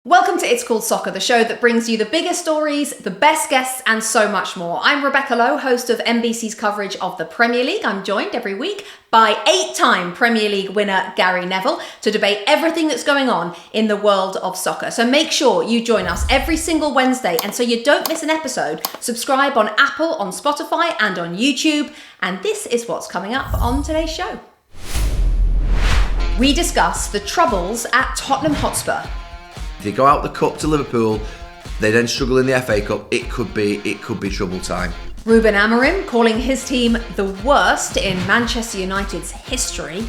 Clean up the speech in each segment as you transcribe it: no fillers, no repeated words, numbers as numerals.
Welcome to It's Called Soccer, the show that brings you the biggest stories, the best guests, and so much more. I'm Rebecca Lowe, host of NBC's coverage of the Premier League. I'm joined every week by 8-time Premier League winner Gary Neville to debate everything that's going on in the world of soccer. So make sure you join us every single Wednesday, and so you don't miss an episode, subscribe on Apple, on Spotify, and on YouTube. And this is what's coming up on today's show. We discuss the troubles at Tottenham Hotspur. If they go out the cup to Liverpool, they then struggle in the FA Cup, it could be trouble time. Ruben Amorim calling his team the worst in Manchester United's history.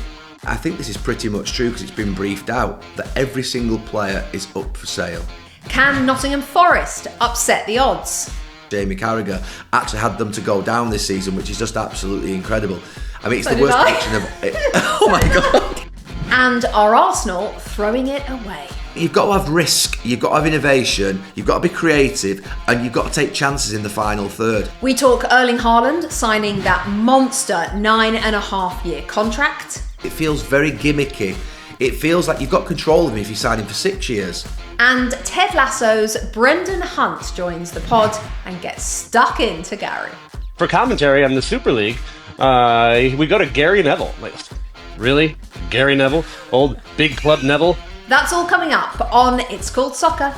I think this is pretty much true because it's been briefed out that every single player is up for sale. Can Nottingham Forest upset the odds? Jamie Carragher actually had them to go down this season, which is just absolutely incredible. I mean, it's So the worst did I. prediction of it. Oh my God. And are Arsenal throwing it away? You've got to have risk, you've got to have innovation, you've got to be creative, and you've got to take chances in the final third. We talk Erling Haaland signing that monster 9.5-year contract. It feels very gimmicky. It feels like you've got control of him if you sign him for 6 years. And Ted Lasso's Brendan Hunt joins the pod and gets stuck into Gary. For commentary on the Super League, we go to Gary Neville. Like, really? Gary Neville? Old big club Neville? That's all coming up on It's Called Soccer.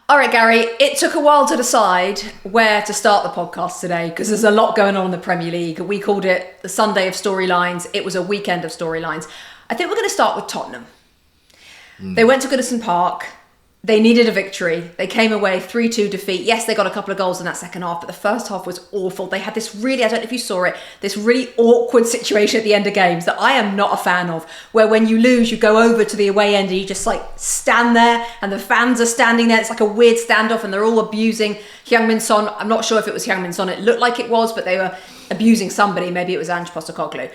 All right, Gary, it took a while to decide where to start the podcast today because there's a lot going on in the Premier League. We called it the Sunday of storylines. It was a weekend of storylines. I think we're going to start with Tottenham. They went to Goodison Park. They needed a victory. They came away 3-2 defeat. Yes, they got a couple of goals in that second half, but the first half was awful. They had this really, I don't know if you saw it, this really awkward situation at the end of games that I am not a fan of, where when you lose, you go over to the away end and you just like stand there and the fans are standing there. It's like a weird standoff and they're all abusing Heung-min Son. I'm not sure if it was Heung-min Son. It looked like it was, but they were abusing somebody. Maybe it was Ange Postecoglou.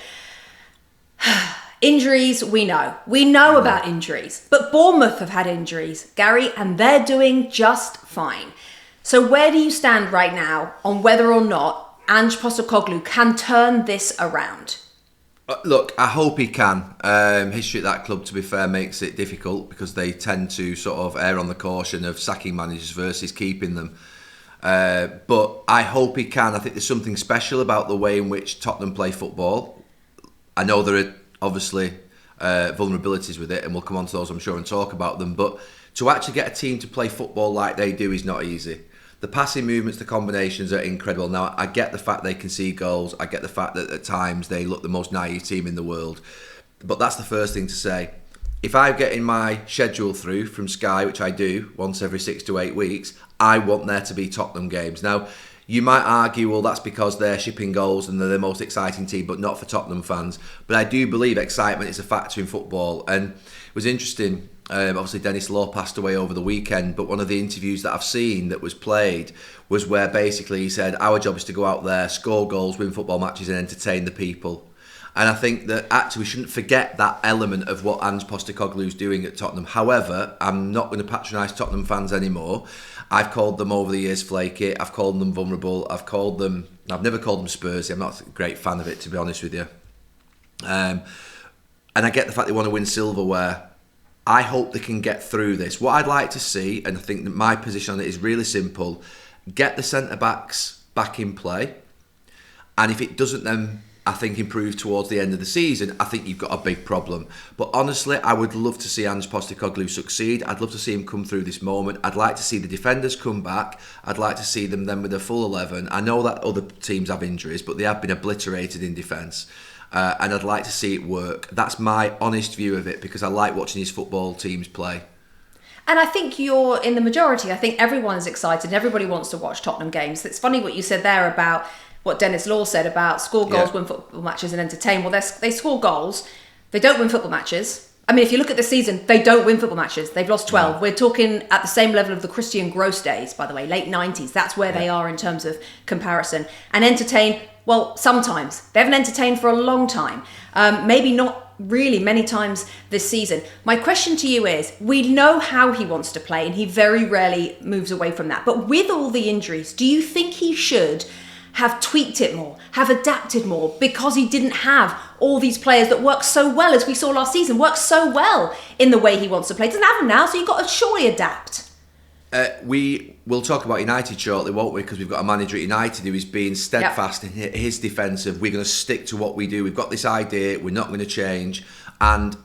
Injuries, we know. We know about injuries. But Bournemouth have had injuries, Gary, and they're doing just fine. So where do you stand right now on whether or not Ange Postecoglou can turn this around? Look, I hope he can. History at that club, to be fair, makes it difficult because they tend to sort of err on the caution of sacking managers versus keeping them. But I hope he can. I think there's something special about the way in which Tottenham play football. I know there are obviously vulnerabilities with it, and we'll come on to those I'm sure and talk about them, but to actually get a team to play football like they do is not easy. The passing movements, the combinations are incredible. Now I get the fact they concede goals, I get the fact that at times they look the most naive team in the world, but that's the first thing to say. If I'm getting my schedule through from Sky, which I do once every 6 to 8 weeks, I want there to be Tottenham games. Now you might argue, well, that's because they're shipping goals and they're the most exciting team, but not for Tottenham fans. But I do believe excitement is a factor in football. And it was interesting, obviously Denis Law passed away over the weekend, but one of the interviews that I've seen that was played was where basically he said, our job is to go out there, score goals, win football matches and entertain the people. And I think that actually we shouldn't forget that element of what Ange Postecoglou is doing at Tottenham. However, I'm not going to patronise Tottenham fans anymore. I've called them over the years flaky. I've called them vulnerable. I've never called them Spursy. I'm not a great fan of it, to be honest with you. And I get the fact they want to win silverware. I hope they can get through this. What I'd like to see, and I think that my position on it is really simple, get the centre-backs back in play. And if it doesn't then, I think, improve towards the end of the season, I think you've got a big problem. But honestly, I would love to see Ange Postecoglou succeed. I'd love to see him come through this moment. I'd like to see the defenders come back. I'd like to see them then with a full 11. I know that other teams have injuries, but they have been obliterated in defence. And I'd like to see it work. That's my honest view of it because I like watching these football teams play. And I think you're in the majority. I think everyone's excited. Everybody wants to watch Tottenham games. It's funny what you said there about what Denis Law said about score goals, win football matches and entertain. Well, they score goals. They don't win football matches. I mean, if you look at the season, they don't win football matches. They've lost 12. Yeah. We're talking at the same level of the Christian Gross days, by the way, late 90s. That's where they are in terms of comparison. And entertain, well, sometimes. They haven't entertained for a long time. Maybe not really many times this season. My question to you is, we know how he wants to play and he very rarely moves away from that. But with all the injuries, do you think he should have tweaked it more, have adapted more, because he didn't have all these players that work so well, as we saw last season, work so well in the way he wants to play. He doesn't have them now, so you've got to surely adapt. We will talk about United shortly, won't we? Because we've got a manager at United who is being steadfast in his defence of, we're going to stick to what we do. We've got this idea, we're not going to change. And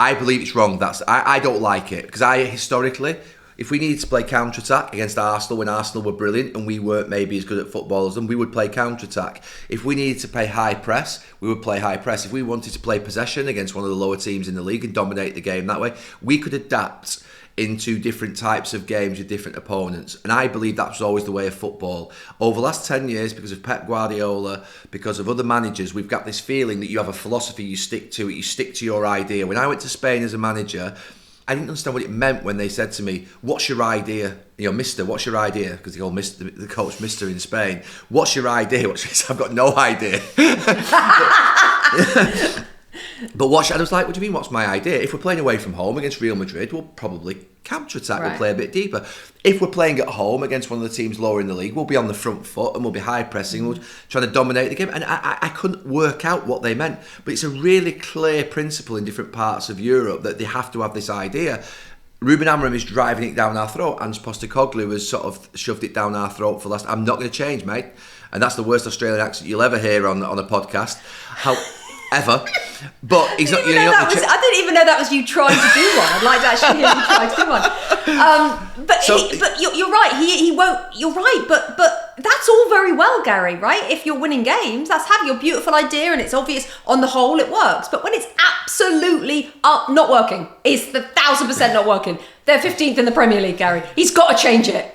I believe it's wrong. I don't like it, because historically, if we needed to play counter-attack against Arsenal when Arsenal were brilliant and we weren't maybe as good at football as them, we would play counter-attack. If we needed to play high press, we would play high press. If we wanted to play possession against one of the lower teams in the league and dominate the game that way, we could adapt into different types of games with different opponents. And I believe that was always the way of football. Over the last 10 years, because of Pep Guardiola, because of other managers, we've got this feeling that you have a philosophy, you stick to it, you stick to your idea. When I went to Spain as a manager, I didn't understand what it meant when they said to me, what's your idea? You know, mister, what's your idea? Because they call the coach mister in Spain. What's your idea? I've got no idea. But I was like, what do you mean, what's my idea? If we're playing away from home against Real Madrid, we'll probably counter-attack, we'll play a bit deeper. If we're playing at home against one of the teams lower in the league, we'll be on the front foot and we'll be high-pressing, we'll trying to dominate the game. And I couldn't work out what they meant. But it's a really clear principle in different parts of Europe that they have to have this idea. Ruben Amorim is driving it down our throat. Ange Postecoglou has sort of shoved it down our throat for the last... I'm not going to change, mate. And that's the worst Australian accent you'll ever hear on a podcast. Ever, but he's not. I didn't even know that was you trying to do one. I'd like to actually hear you trying to do one. But you're right. He won't. You're right. But that's all very well, Gary. Right? If you're winning games, that's having your beautiful idea, and it's obvious on the whole it works. But when it's absolutely not working, it's 1,000% not working. They're 15th in the Premier League, Gary. He's got to change it.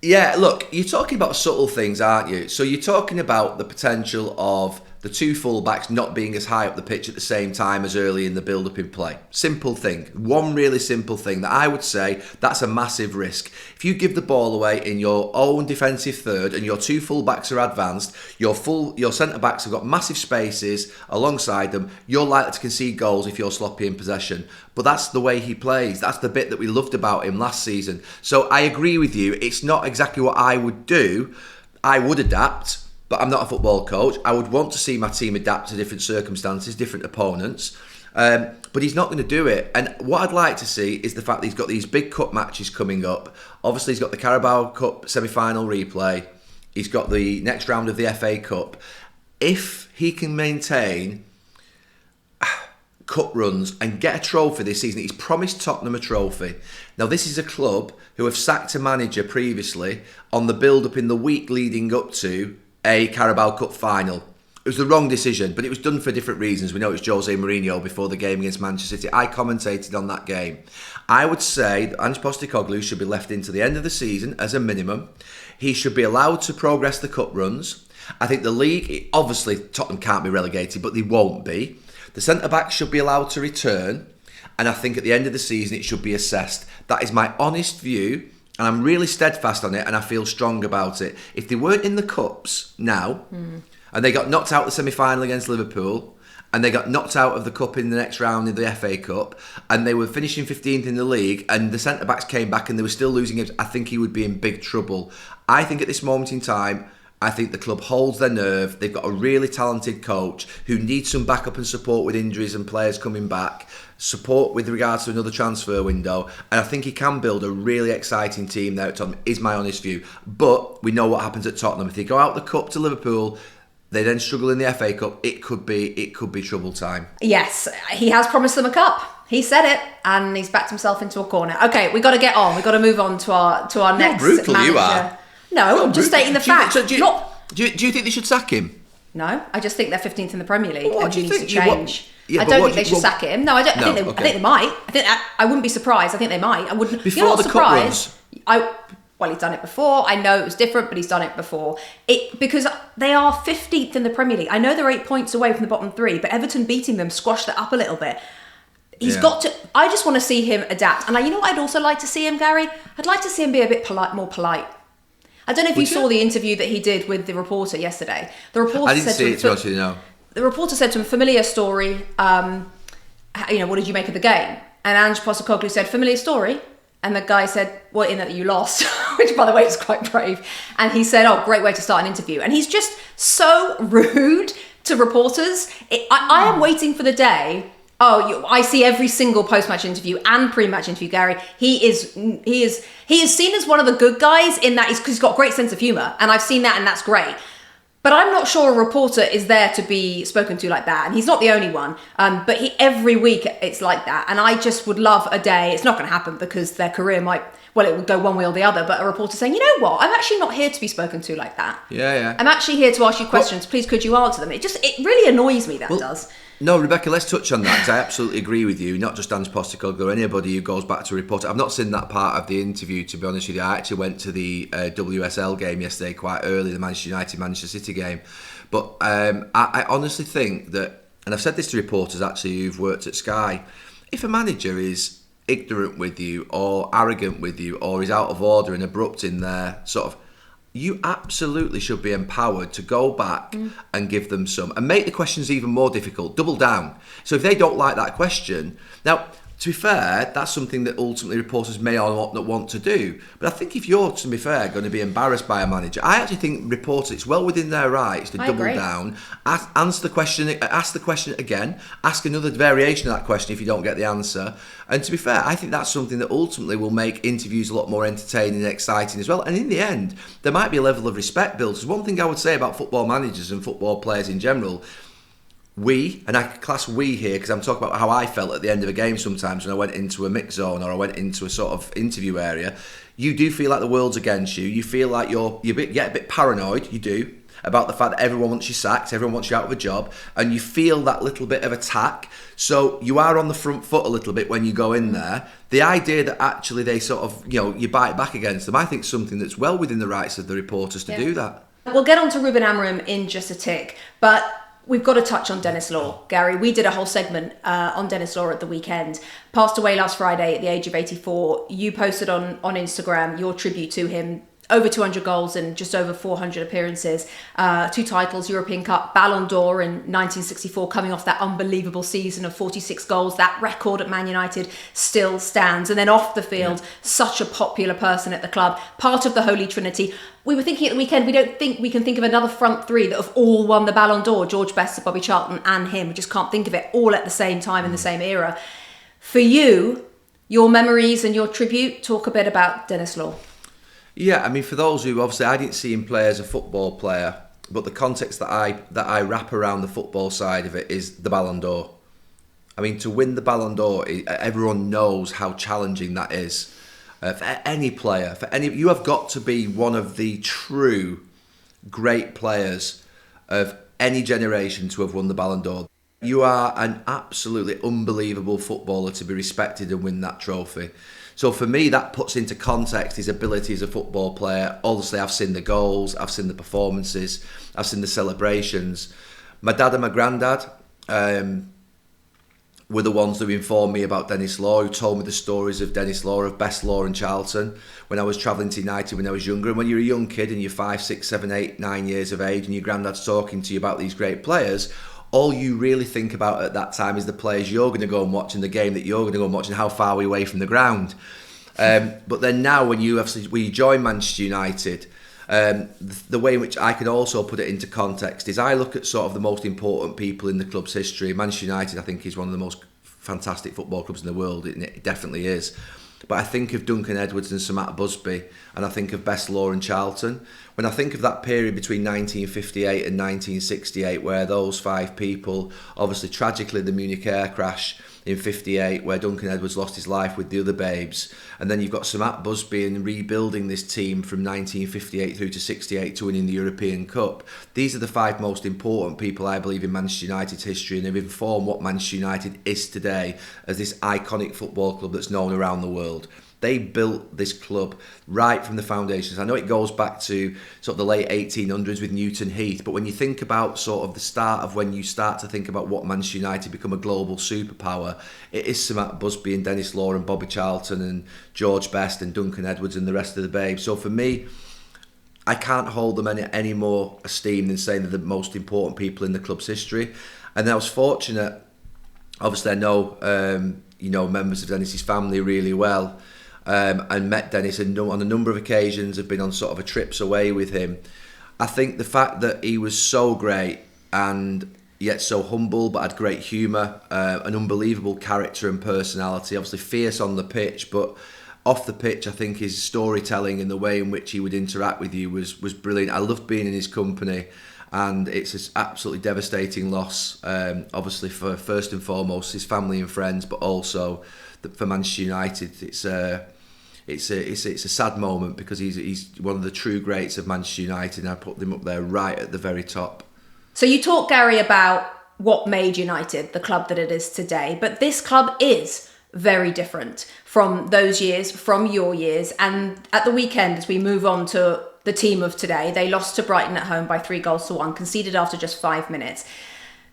Yeah. Look, you're talking about subtle things, aren't you? So you're talking about the potential of the two fullbacks not being as high up the pitch at the same time as early in the build-up in play. Simple thing. One really simple thing that I would say that's a massive risk. If you give the ball away in your own defensive third and your two fullbacks are advanced, your centre-backs have got massive spaces alongside them, you're likely to concede goals if you're sloppy in possession. But that's the way he plays. That's the bit that we loved about him last season. So I agree with you. It's not exactly what I would do. I would adapt. But I'm not a football coach. I would want to see my team adapt to different circumstances, different opponents. But he's not going to do it. And what I'd like to see is the fact that he's got these big cup matches coming up. Obviously, he's got the Carabao Cup semi-final replay. He's got the next round of the FA Cup. If he can maintain cup runs and get a trophy this season, he's promised Tottenham a trophy. Now, this is a club who have sacked a manager previously on the build-up in the week leading up to a Carabao Cup final. It was the wrong decision, but it was done for different reasons. We know it was Jose Mourinho before the game against Manchester City. I commentated on that game. I would say that Ange Postecoglou should be left into the end of the season as a minimum. He should be allowed to progress the cup runs. I think the league, obviously Tottenham can't be relegated, but they won't be. The centre-backs should be allowed to return, and I think at the end of the season it should be assessed. That is my honest view. And I'm really steadfast on it, and I feel strong about it. If they weren't in the cups now, and they got knocked out the semi-final against Liverpool, and they got knocked out of the cup in the next round in the FA Cup, and they were finishing 15th in the league, and the centre-backs came back and they were still losing games, I think he would be in big trouble. I think at this moment in time, I think the club holds their nerve. They've got a really talented coach who needs some backup and support with injuries and players coming back, support with regards to another transfer window, and I think he can build a really exciting team there at Tottenham, is my honest view. But we know what happens at Tottenham. If they go out the cup to Liverpool, they then struggle in the FA Cup, it could be trouble time. Yes, he has promised them a cup. He said it, and he's backed himself into a corner. Okay, we got to get on. We got to move on to our next brutal manager. You are. No, I'm just stating the fact. Do you think they should sack him? No, I just think they're 15th in the Premier League, What and do he you needs to think? change. I don't think they should sack him. No, I don't. I think they might. I wouldn't be surprised. I think they might. I wouldn't. Before you're not the surprised. cup runs. Well, he's done it before. I know it was different, but he's done it before. Because they are 15th in the Premier League. I know they're 8 points away from the bottom three, but Everton beating them squashed that up a little bit. He's got to. I just want to see him adapt. And you know what I'd also like to see him, Gary? I'd like to see him be a bit more polite. I don't know if you saw the interview that he did with the reporter yesterday. The reporter I didn't see it, to know. The reporter said to him, familiar story, what did you make of the game? And Ange Postecoglou said, familiar story? And the guy said, well, in that you lost. which by the way is quite brave. And he said, "Oh, great way to start an interview." And he's just so rude to reporters. I am waiting for the day. I see every single post-match interview and pre-match interview, Gary. He is seen as one of the good guys in that he's got a great sense of humour, and I've seen that, and that's great. But I'm not sure a reporter is there to be spoken to like that, and he's not the only one. But every week it's like that, and I just would love a day. It's not going to happen because their career it would go one way or the other. But a reporter saying, "You know what? I'm actually not here to be spoken to like that. Yeah. I'm actually here to ask you questions. Please, could you answer them?" It really annoys me. That does. No, Rebecca, let's touch on that because I absolutely agree with you. Not just Ange Postecoglou, anybody who goes back to report. I've not seen that part of the interview, to be honest with you. I actually went to the WSL game yesterday quite early, the Manchester United-Manchester City game. But I honestly think that, and I've said this to reporters actually who've worked at Sky, if a manager is ignorant with you or arrogant with you or is out of order and abrupt in their sort of, you absolutely should be empowered to go back and give them some and make the questions even more difficult, double down. So if they don't like that question, now to be fair, that's something that ultimately reporters may or not want to do. But I think if you're, to be fair, going to be embarrassed by a manager, I actually think reporters, it's well within their rights to double down, answer the question, ask the question again, ask another variation of that question if you don't get the answer. And to be fair, I think that's something that ultimately will make interviews a lot more entertaining and exciting as well. And in the end, there might be a level of respect built. Because one thing I would say about football managers and football players in general, and I class we here because I'm talking about how I felt at the end of a game sometimes when I went into a mix zone or I went into a sort of interview area. You do feel like the world's against you. You feel like you get a bit paranoid, you do, about the fact that everyone wants you sacked, everyone wants you out of a job, and you feel that little bit of attack. So you are on the front foot a little bit when you go in there. The idea that actually they sort of, you bite back against them, I think is something that's well within the rights of the reporters to do that. We'll get on to Ruben Amorim in just a tick, but we've got to touch on Denis Law. Gary, we did a whole segment on Denis Law at the weekend. Passed away last Friday at the age of 84. You posted on Instagram your tribute to him. Over 200 goals and just over 400 appearances. 2 titles, European Cup, Ballon d'Or in 1964, coming off that unbelievable season of 46 goals. That record at Man United still stands. And then off the field, such a popular person at the club, part of the Holy Trinity. We were thinking at the weekend, we don't think we can think of another front three that have all won the Ballon d'Or. George Best, Bobby Charlton and him. We just can't think of it all at the same time in the same era. For you, your memories and your tribute, talk a bit about Denis Law. Yeah, I mean, for those who obviously I didn't see him play as a football player, but the context that I wrap around the football side of it is the Ballon d'Or. I mean, to win the Ballon d'Or, everyone knows how challenging that is. For any player, you have got to be one of the true great players of any generation to have won the Ballon d'Or. You are an absolutely unbelievable footballer to be respected and win that trophy. So for me, that puts into context his ability as a football player. Obviously, I've seen the goals, I've seen the performances, I've seen the celebrations. My dad and my granddad were the ones who informed me about Denis Law, who told me the stories of Denis Law, of Best Law and Charlton, when I was travelling to United when I was younger. And when you're a young kid and you're 5, 6, 7, 8, 9 years of age and your granddad's talking to you about these great players, all you really think about at that time is the players you're going to go and watch in the game that you're going to go and watch and how far are we away from the ground. But then now when you join Manchester United, the way in which I can also put it into context is I look at sort of the most important people in the club's history. Manchester United, I think, is one of the most fantastic football clubs in the world. It definitely is. But I think of Duncan Edwards and Sir Matt Busby, and I think of Best Law and Charlton. When I think of that period between 1958 and 1968, where those 5 people, obviously tragically the Munich air crash in 58, where Duncan Edwards lost his life with the other babes, and then you've got Sir Matt Busby and rebuilding this team from 1958 through to 68 to winning the European Cup. These are the 5 most important people, I believe, in Manchester United's history, and have informed what Manchester United is today as this iconic football club that's known around the world. They built this club right from the foundations. I know it goes back to sort of the late 1800s with Newton Heath, but when you think about sort of the start of when you start to think about what Manchester United become a global superpower, it is Sir Matt Busby and Denis Law and Bobby Charlton and George Best and Duncan Edwards and the rest of the babes. So for me, I can't hold them any more esteem than saying they're the most important people in the club's history. And I was fortunate, obviously I know members of Denis's family really well. and met Denis on a number of occasions, have been on sort of a trips away with him. I think the fact that he was so great and yet so humble, but had great humour, an unbelievable character and personality, obviously fierce on the pitch, but off the pitch, I think his storytelling and the way in which he would interact with you was brilliant. I loved being in his company, and it's an absolutely devastating loss, obviously for first and foremost his family and friends, but also for Manchester United. It's a sad moment because he's one of the true greats of Manchester United, and I put them up there right at the very top. So you talk, Gary, about what made United the club that it is today, but this club is very different from those years, from your years. And at the weekend, as we move on to the team of today, they lost to Brighton at home by 3-1, conceded after just 5 minutes.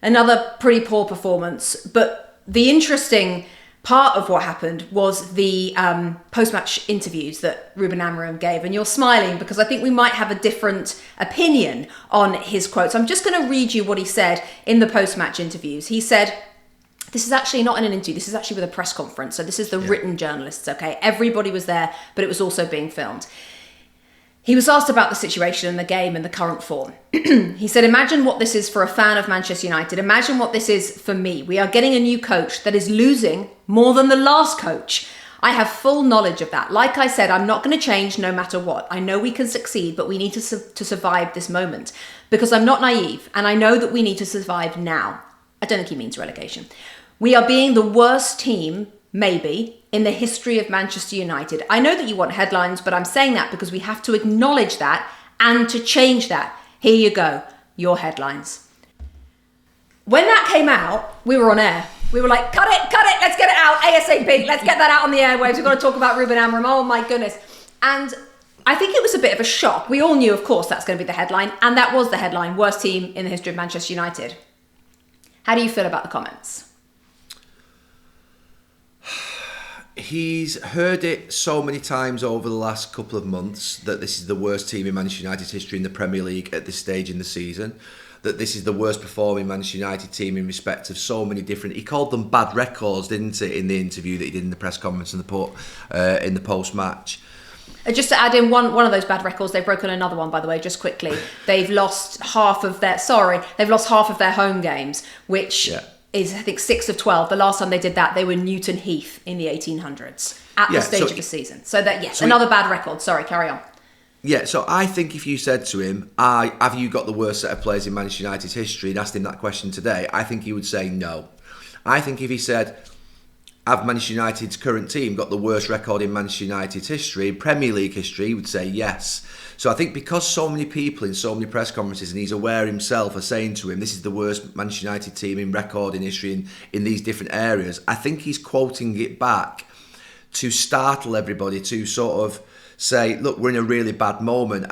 Another pretty poor performance. But the interesting part of what happened was the post-match interviews that Ruben Amorim gave. And you're smiling because I think we might have a different opinion on his quotes. I'm just going to read you what he said in the post-match interviews. He said, this is actually not in an interview, this is actually with a press conference. So this is the written journalists, okay? Everybody was there, but it was also being filmed. He was asked about the situation in the game and the current form. He said, imagine what this is for a fan of Manchester United. Imagine what this is for me. We are getting a new coach that is losing more than the last coach. I have full knowledge of that. Like I said, I'm not going to change no matter what. I know we can succeed, but we need to survive this moment because I'm not naive and I know that we need to survive now. I don't think he means relegation. We are being the worst team, maybe, in the history of Manchester United. I know that you want headlines, but I'm saying that because we have to acknowledge that and to change that. Here you go, your headlines. When that came out, we were on air. We were like, cut it, let's get it out, ASAP, let's get that out on the airwaves. We've got to talk about Ruben Amorim, oh my goodness. And I think it was a bit of a shock. We all knew, of course, that's going to be the headline, and that was the headline, worst team in the history of Manchester United. How do you feel about the comments? He's heard it so many times over the last couple of months that this is the worst team in Manchester United's history in the Premier League at this stage in the season, that this is the worst performing Manchester United team in respect of so many different... He called them bad records, didn't he, in the interview that he did in the press conference and in the post-match. Just to add in one of those bad records, they've broken another one, by the way, just quickly. They've lost half of their home games, which... Yeah. Is, I think, 6 of 12. The last time they did that, they were Newton Heath in the 1800s at the stage of the season. So that, yes, another bad record. Sorry, carry on. Yeah, so I think if you said to him, have you got the worst set of players in Manchester United's history, and asked him that question today, I think he would say no. I think if he said, have Manchester United's current team got the worst record in Manchester United's history, Premier League history, he would say yes. So I think because so many people in so many press conferences, and he's aware himself, are saying to him, this is the worst Manchester United team in record in history in these different areas, I think he's quoting it back to startle everybody, to sort of say, look, we're in a really bad moment.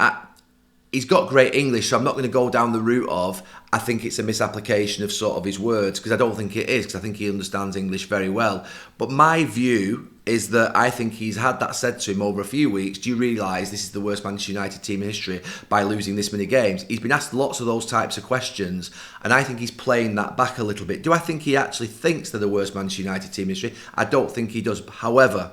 He's got great English, so I'm not going to go down the route of, I think it's a misapplication of sort of his words, because I don't think it is, because I think he understands English very well. But my view is that I think he's had that said to him over a few weeks. Do you realise this is the worst Manchester United team in history by losing this many games? He's been asked lots of those types of questions, and I think he's playing that back a little bit. Do I think he actually thinks they're the worst Manchester United team in history? I don't think he does. However,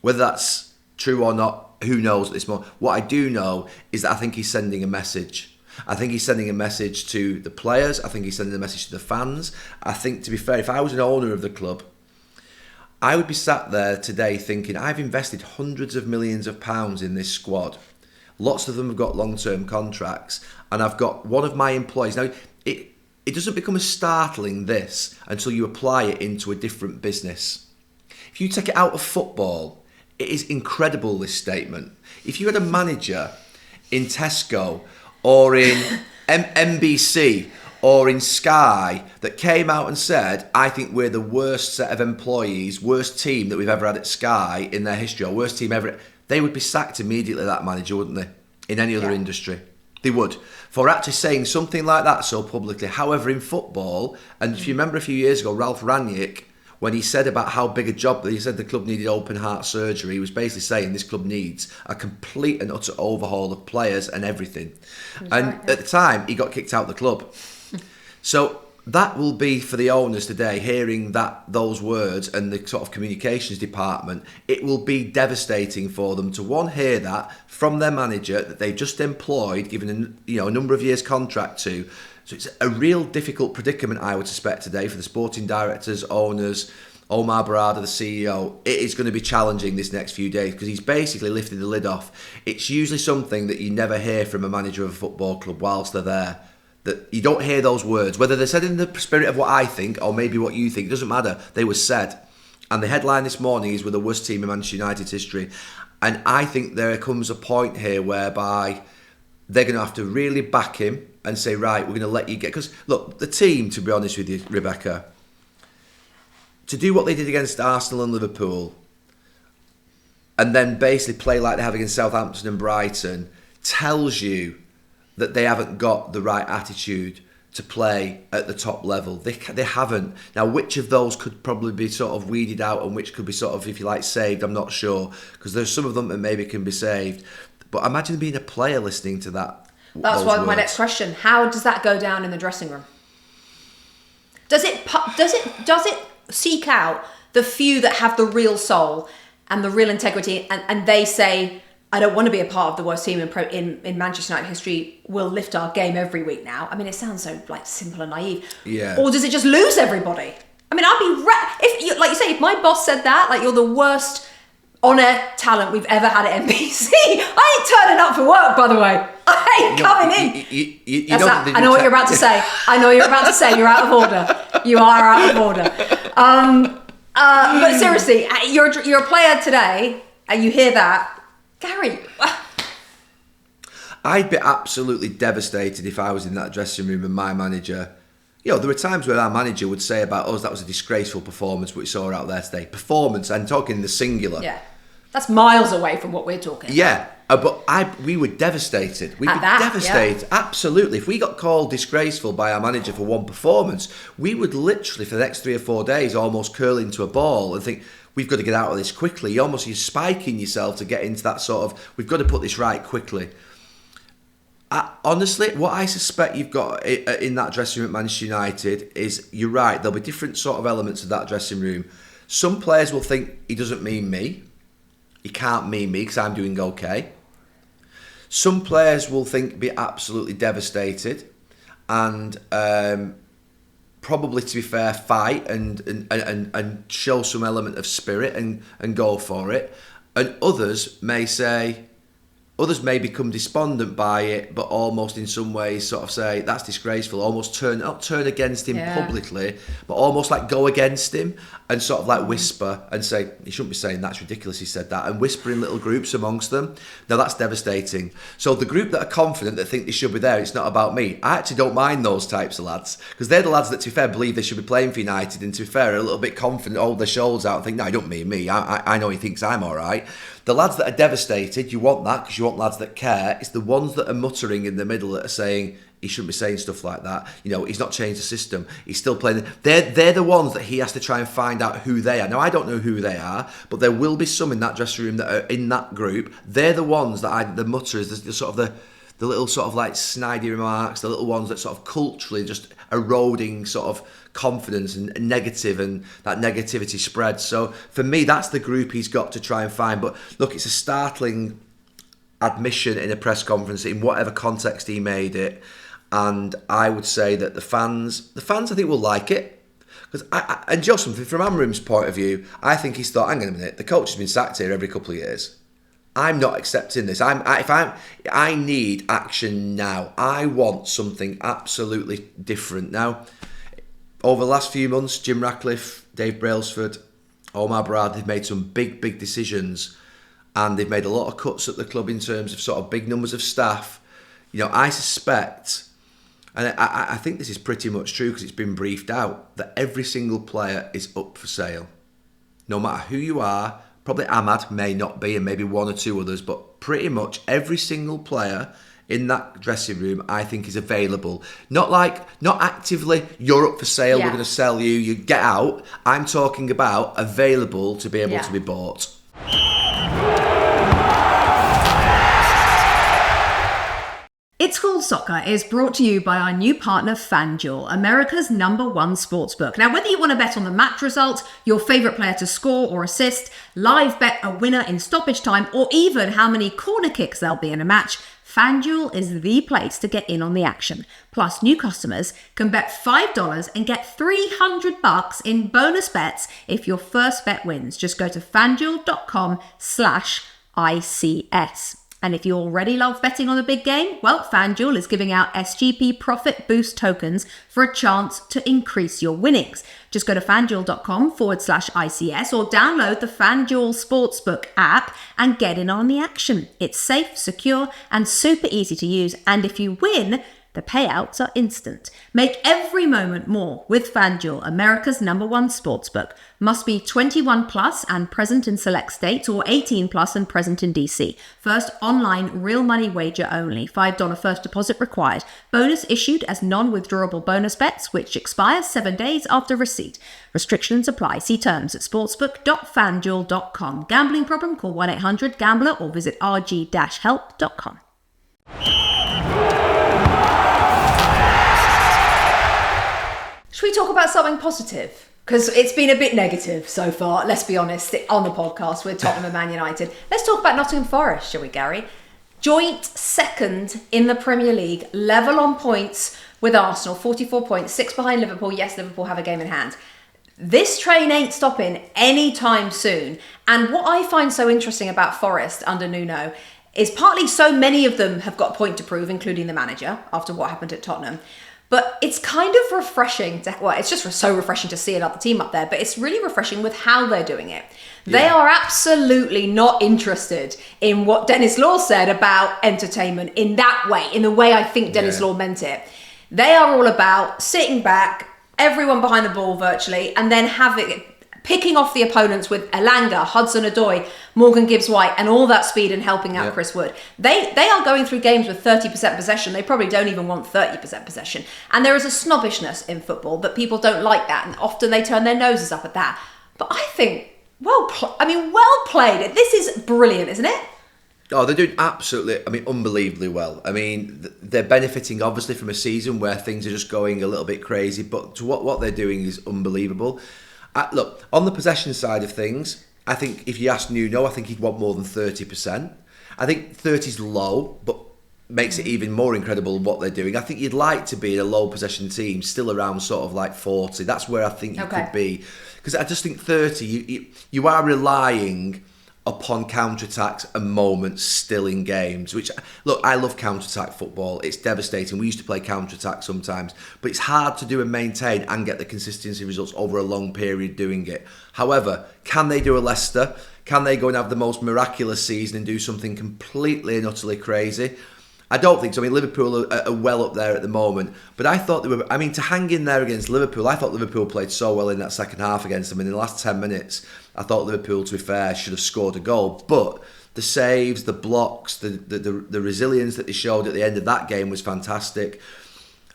whether that's true or not, who knows at this moment. What I do know is that I think he's sending a message. I think he's sending a message to the players. I think he's sending a message to the fans. I think, to be fair, if I was an owner of the club, I would be sat there today thinking, I've invested hundreds of millions of pounds in this squad. Lots of them have got long-term contracts, and I've got one of my employees. Now, it doesn't become as startling, this, until you apply it into a different business. If you take it out of football, it is incredible, this statement. If you had a manager in Tesco or in NBC or in Sky that came out and said, I think we're the worst set of employees, worst team that we've ever had at Sky in their history, or worst team ever, they would be sacked immediately, that manager, wouldn't they? In any other industry. They would. For actually saying something like that so publicly. However, in football, and if you remember a few years ago, Ralph Rangnick, when he said about how big a job, he said the club needed open heart surgery, he was basically saying this club needs a complete and utter overhaul of players and everything. And at the time, he got kicked out of the club. So that will be for the owners today, hearing those words and the sort of communications department. It will be devastating for them to hear that from their manager that they've just employed, given a number of years contract to. So it's a real difficult predicament, I would suspect, today for the sporting directors, owners, Omar Barada, the CEO. It is going to be challenging this next few days because he's basically lifted the lid off. It's usually something that you never hear from a manager of a football club whilst they're there. That you don't hear those words, whether they're said in the spirit of what I think or maybe what you think, it doesn't matter. They were said. And the headline this morning is, we're the worst team in Manchester United's history. And I think there comes a point here whereby they're going to have to really back him and say, right, we're going to let you get... Because, look, the team, to be honest with you, Rebecca, to do what they did against Arsenal and Liverpool and then basically play like they have against Southampton and Brighton tells you that they haven't got the right attitude to play at the top level. They haven't. Now, which of those could probably be sort of weeded out and which could be sort of, if you like, saved, I'm not sure. Because there's some of them that maybe can be saved. But imagine being a player listening to that. That's why my next question. How does that go down in the dressing room? Does it seek out the few that have the real soul and the real integrity and they say, I don't want to be a part of the worst team in Manchester United history. We'll lift our game every week now. I mean, it sounds so like simple and naive. Yeah. Or does it just lose everybody? I mean, I'd be if like you say, if my boss said that, like, you're the worst on-air talent we've ever had at NBC. I ain't turning up for work, by the way. I ain't coming in. I know what you're about to say. I know you're about to say. You're out of order. You are out of order. But seriously, you're a player today, and you hear that. Gary, I'd be absolutely devastated if I was in that dressing room and my manager... there were times where our manager would say about us, that was a disgraceful performance, what we saw out there today. Performance, I'm talking in the singular. Yeah. That's miles away from what we're talking about. Yeah, but we were devastated. We'd be devastated, absolutely. If we got called disgraceful by our manager for one performance, we would literally, for the next 3 or 4 days, almost curl into a ball and think... We've got to get out of this quickly. You're spiking yourself to get into that sort of, we've got to put this right quickly. Honestly, what I suspect you've got in that dressing room at Manchester United is, you're right, there'll be different sort of elements of that dressing room. Some players will think, he doesn't mean me. He can't mean me because I'm doing okay. Some players will be absolutely devastated and... probably, to be fair, fight and show some element of spirit and go for it. And others may become despondent by it, but almost in some ways sort of say, that's disgraceful, almost not turn against him publicly, but almost like go against him and sort of like whisper and say, he shouldn't be saying that's ridiculous, he said that, and whisper in little groups amongst them. Now that's devastating. So the group that are confident, that think they should be there, it's not about me. I actually don't mind those types of lads, because they're the lads that, to be fair, believe they should be playing for United, and to be fair, are a little bit confident, hold their shoulders out and think, no, he don't mean me, I know he thinks I'm all right. The lads that are devastated, you want that because you want lads that care. It's the ones that are muttering in the middle that are saying, he shouldn't be saying stuff like that. He's not changed the system. He's still playing. They're the ones that he has to try and find out who they are. Now, I don't know who they are, but there will be some in that dressing room that are in that group. They're the ones that the mutterers, the sort of the little sort of like snidey remarks, the little ones that sort of culturally just eroding sort of confidence and negative, and that negativity spreads. So for me, that's the group he's got to try and find. But look, it's a startling admission in a press conference in whatever context he made it. And I would say that the fans I think will like it. Because and just something from Amram's point of view, I think he's thought, hang on a minute, the coach has been sacked here every couple of years. I'm not accepting this. I need action now. I want something absolutely different now. Over the last few months, Jim Ratcliffe, Dave Brailsford, Omar Barad, they've made some big decisions, and they've made a lot of cuts at the club in terms of sort of big numbers of staff. I suspect, and I think this is pretty much true because it's been briefed out, that every single player is up for sale. No matter who you are, probably Ahmad may not be, and maybe one or two others, but pretty much every single player in that dressing room, I think, is available. Not actively, you're up for sale, we're going to sell you, you get out. I'm talking about available to be able to be bought. It's Called Soccer is brought to you by our new partner FanDuel, America's #1 sportsbook. Now, whether you want to bet on the match result, your favourite player to score or assist, live bet a winner in stoppage time, or even how many corner kicks there'll be in a match, FanDuel is the place to get in on the action. Plus, new customers can bet $5 and get $300 in bonus bets if your first bet wins. Just go to FanDuel.com/ICS. And if you already love betting on the big game, well, FanDuel is giving out SGP Profit Boost tokens for a chance to increase your winnings. Just go to FanDuel.com/ICS or download the FanDuel Sportsbook app and get in on the action. It's safe, secure, and super easy to use. And if you win, the payouts are instant. Make every moment more with FanDuel, America's #1 sportsbook. Must be 21 plus and present in select states, or 18 plus and present in DC. First online real money wager only. $5 first deposit required. Bonus issued as non-withdrawable bonus bets, which expires 7 days after receipt. Restrictions apply. See terms at sportsbook.fanduel.com. Gambling problem? Call 1-800-GAMBLER or visit rg-help.com. Should we talk about something positive? Because it's been a bit negative so far, let's be honest, on the podcast with Tottenham and Man United. Let's talk about Nottingham Forest, shall we, Gary? Joint second in the Premier League, level on points with Arsenal, 44 points, 6 behind Liverpool. Yes, Liverpool have a game in hand. This train ain't stopping anytime soon. And what I find so interesting about Forest under Nuno is partly so many of them have got a point to prove, including the manager, after what happened at Tottenham. But it's kind of refreshing it's just so refreshing to see another team up there, but it's really refreshing with how they're doing it. Yeah. They are absolutely not interested in what Denis Law said about entertainment in that way, in the way I think Denis Law meant it. They are all about sitting back, everyone behind the ball virtually, and then picking off the opponents with Elanga, Hudson-Odoi, Morgan Gibbs-White, and all that speed and helping out Chris Wood. They are going through games with 30% possession. They probably don't even want 30% possession. And there is a snobbishness in football that people don't like that, and often they turn their noses up at that. But I think, well played. This is brilliant, isn't it? Oh, they're doing unbelievably well. I mean, they're benefiting obviously from a season where things are just going a little bit crazy, but to what they're doing is unbelievable. Look, on the possession side of things, I think if you ask Nuno, I think he'd want more than 30%. I think 30's low, but makes it even more incredible what they're doing. I think you'd like to be in a low possession team, still around sort of like 40. That's where I think you could be. Because I just think 30, you are relying upon counter-attacks and moments still in games, which, look, I love counter-attack football. It's devastating. We used to play counter-attack sometimes, but it's hard to do and maintain and get the consistency results over a long period doing it. However, can they do a Leicester? Can they go and have the most miraculous season and do something completely and utterly crazy? I don't think so. I mean, Liverpool are well up there at the moment, but I thought to hang in there against Liverpool, I thought Liverpool played so well in that second half against them. In the last 10 minutes, I thought Liverpool, to be fair, should have scored a goal. But the saves, the blocks, the resilience that they showed at the end of that game was fantastic.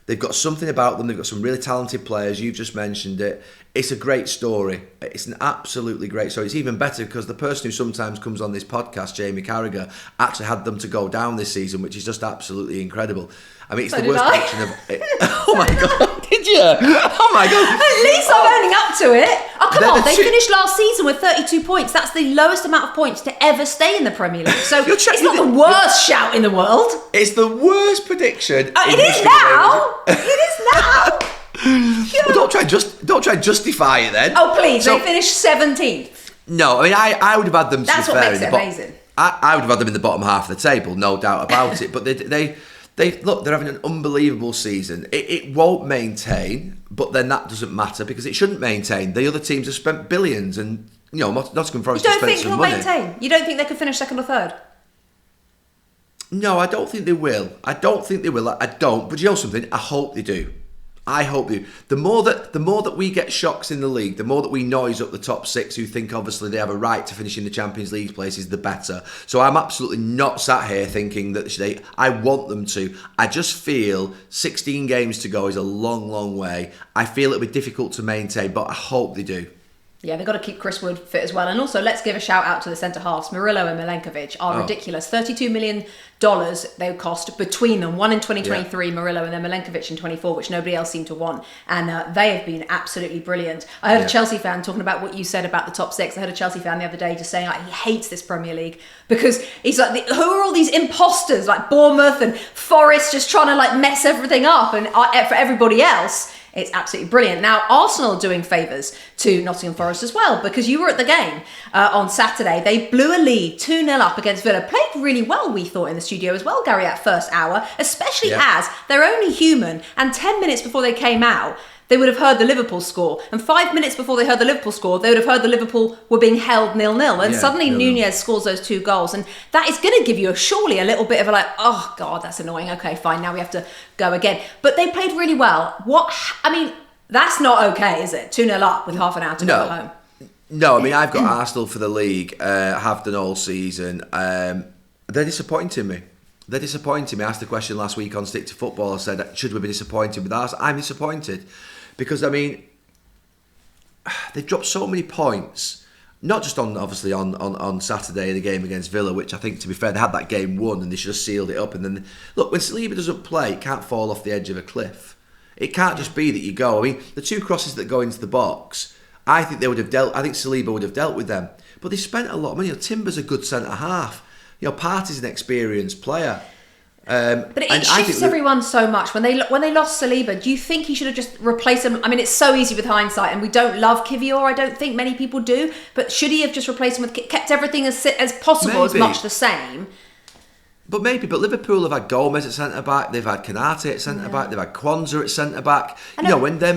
They've got something about them. They've got some really talented players. You've just mentioned it. It's a great story. It's an absolutely great story. It's even better because the person who sometimes comes on this podcast, Jamie Carragher, actually had them to go down this season, which is just absolutely incredible. I mean, it's the worst prediction of it. Oh my God, did you? Oh my God. At least I'm owning up to it. Oh, come on. They finished last season with 32 points. That's the lowest amount of points to ever stay in the Premier League. So it's not the worst shout in the world. It's the worst prediction. It is now. It is now. Well, don't try and justify it then. Oh, please. They finished 17th. No, I mean, I would have had them, to That's be what fair, makes it amazing. I would have had them in the bottom half of the table, no doubt about it. But they look, they're having an unbelievable season. It won't maintain, but then that doesn't matter because it shouldn't maintain. The other teams have spent billions, and Nottingham Forest has spent some money. You don't think he'll maintain? You don't think they could finish second or third? No, I don't think they will. I don't. But you know something? I hope they do. I hope they do. The more that we get shocks in the league, the more that we noise up the top six who think obviously they have a right to finish in the Champions League places, the better. So I'm absolutely not sat here thinking that I want them to. I just feel 16 games to go is a long, long way. I feel it'll be difficult to maintain, but I hope they do. Yeah, they've got to keep Chris Wood fit as well. And also, let's give a shout out to the centre halves. Murillo and Milenkovic are ridiculous. $32 million they would cost between them. One in 2023, Murillo, and then Milenkovic in 24, which nobody else seemed to want. And they have been absolutely brilliant. I heard a Chelsea fan talking about what you said about the top six. I heard a Chelsea fan the other day just saying he hates this Premier League because he's like, who are all these imposters like Bournemouth and Forest just trying to like mess everything up? And for everybody else, it's absolutely brilliant. Now, Arsenal doing favours to Nottingham Forest as well, because you were at the game on Saturday. They blew a lead 2-0 up against Villa. Played really well, we thought, in the studio as well, Gary, that first hour, especially as they're only human. And 10 minutes before they came out, they would have heard the Liverpool score. And 5 minutes before they heard the Liverpool score, they would have heard the Liverpool were being held 0-0. And suddenly 0-0. Nunez scores those 2 goals. And that is going to give you surely a little bit of a like, oh, God, that's annoying. Okay, fine, now we have to go again. But they played really well. That's not okay, is it? 2-0 up with half an hour to go at home. No, I mean, I've got Arsenal for the league, have done all season. They're disappointing me. They're disappointing me. I asked the question last week on Stick to Football. I said, should we be disappointed with Arsenal? I'm disappointed. Because, I mean, they've dropped so many points. Not just on Saturday, the game against Villa, which I think, to be fair, they had that game won and they should have sealed it up. And then, look, when Saliba doesn't play, it can't fall off the edge of a cliff. It can't just be that you go. I mean, the 2 crosses that go into the box, I think Saliba would have dealt with them. But they spent a lot of money. Timber's a good centre-half. Partey's an experienced player. But it shifts everyone so much. When they lost Saliba, do you think he should have just replaced him? I mean, it's so easy with hindsight, and we don't love Kivior. I don't think many people do. But should he have just replaced him with kept everything as possible, as much the same? But Liverpool have had Gomez at centre back. They've had Konate at centre back. They've had Kwanzaa at centre back. When their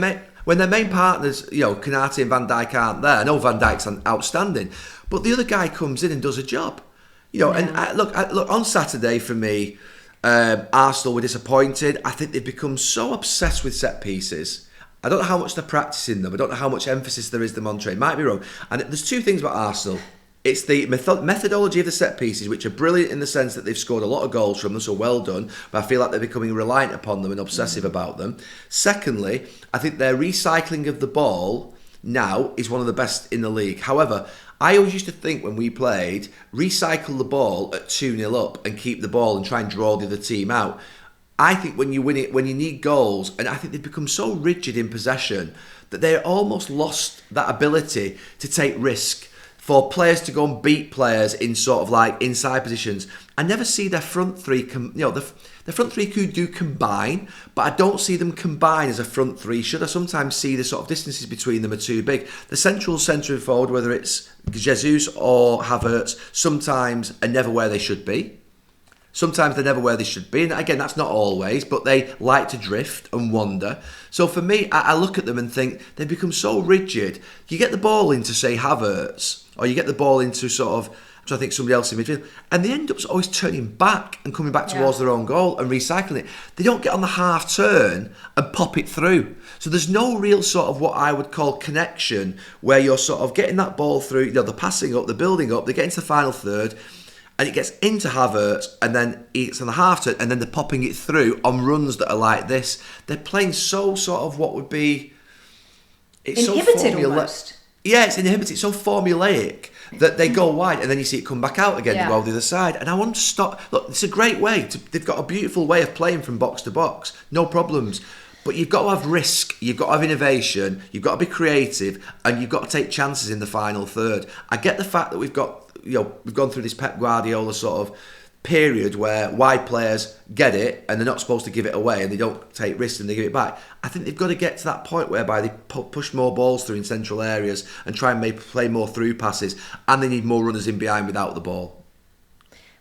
main partners, Konate and Van Dijk aren't there. I know Van Dijk's outstanding, but the other guy comes in and does a job. And look on Saturday for me. Arsenal were disappointed. I think they've become so obsessed with set pieces. I don't know how much they're practicing them. I don't know how much emphasis there is them on trade. Might be wrong. And there's 2 things about Arsenal. It's the methodology of the set pieces, which are brilliant in the sense that they've scored a lot of goals from them, so well done. But I feel like they're becoming reliant upon them and obsessive about them. Secondly, I think their recycling of the ball now is one of the best in the league. However, I always used to think when we played, recycle the ball at 2-0 up and keep the ball and try and draw the other team out. I think when you win it, when you need goals, and I think they've become so rigid in possession that they're almost lost that ability to take risk for players to go and beat players in sort of like inside positions. I never see their front 3, the front 3 could do combine, but I don't see them combine as a front 3 should. I sometimes see the sort of distances between them are too big. The central centre forward, whether it's Jesus or Havertz, sometimes are never where they should be. Sometimes they're never where they should be. And again, that's not always, but they like to drift and wander. So for me, I look at them and think they've become so rigid. You get the ball into, say, Havertz, or you get the ball into sort of, I think somebody else in midfield, and they end up always turning back and coming back towards their own goal and recycling it. They don't get on the half turn and pop it through. So there's no real sort of what I would call connection where you're sort of getting that ball through, the passing up, the building up, they get into the final third, and it gets into Havertz, and then it's on the half turn, and then they're popping it through on runs that are like this. They're playing so sort of what would be... It's inhibited so almost. Yeah, it's inhibited. It's so formulaic that they go wide and then you see it come back out again to go the other side. And I want to stop. Look, it's a great way. They've got a beautiful way of playing from box to box. No problems. But you've got to have risk. You've got to have innovation. You've got to be creative. And you've got to take chances in the final third. I get the fact that we've gone through this Pep Guardiola sort of period where wide players get it and they're not supposed to give it away and they don't take risks and they give it back. I think they've got to get to that point whereby they push more balls through in central areas and try and play more through passes, and they need more runners in behind without the ball.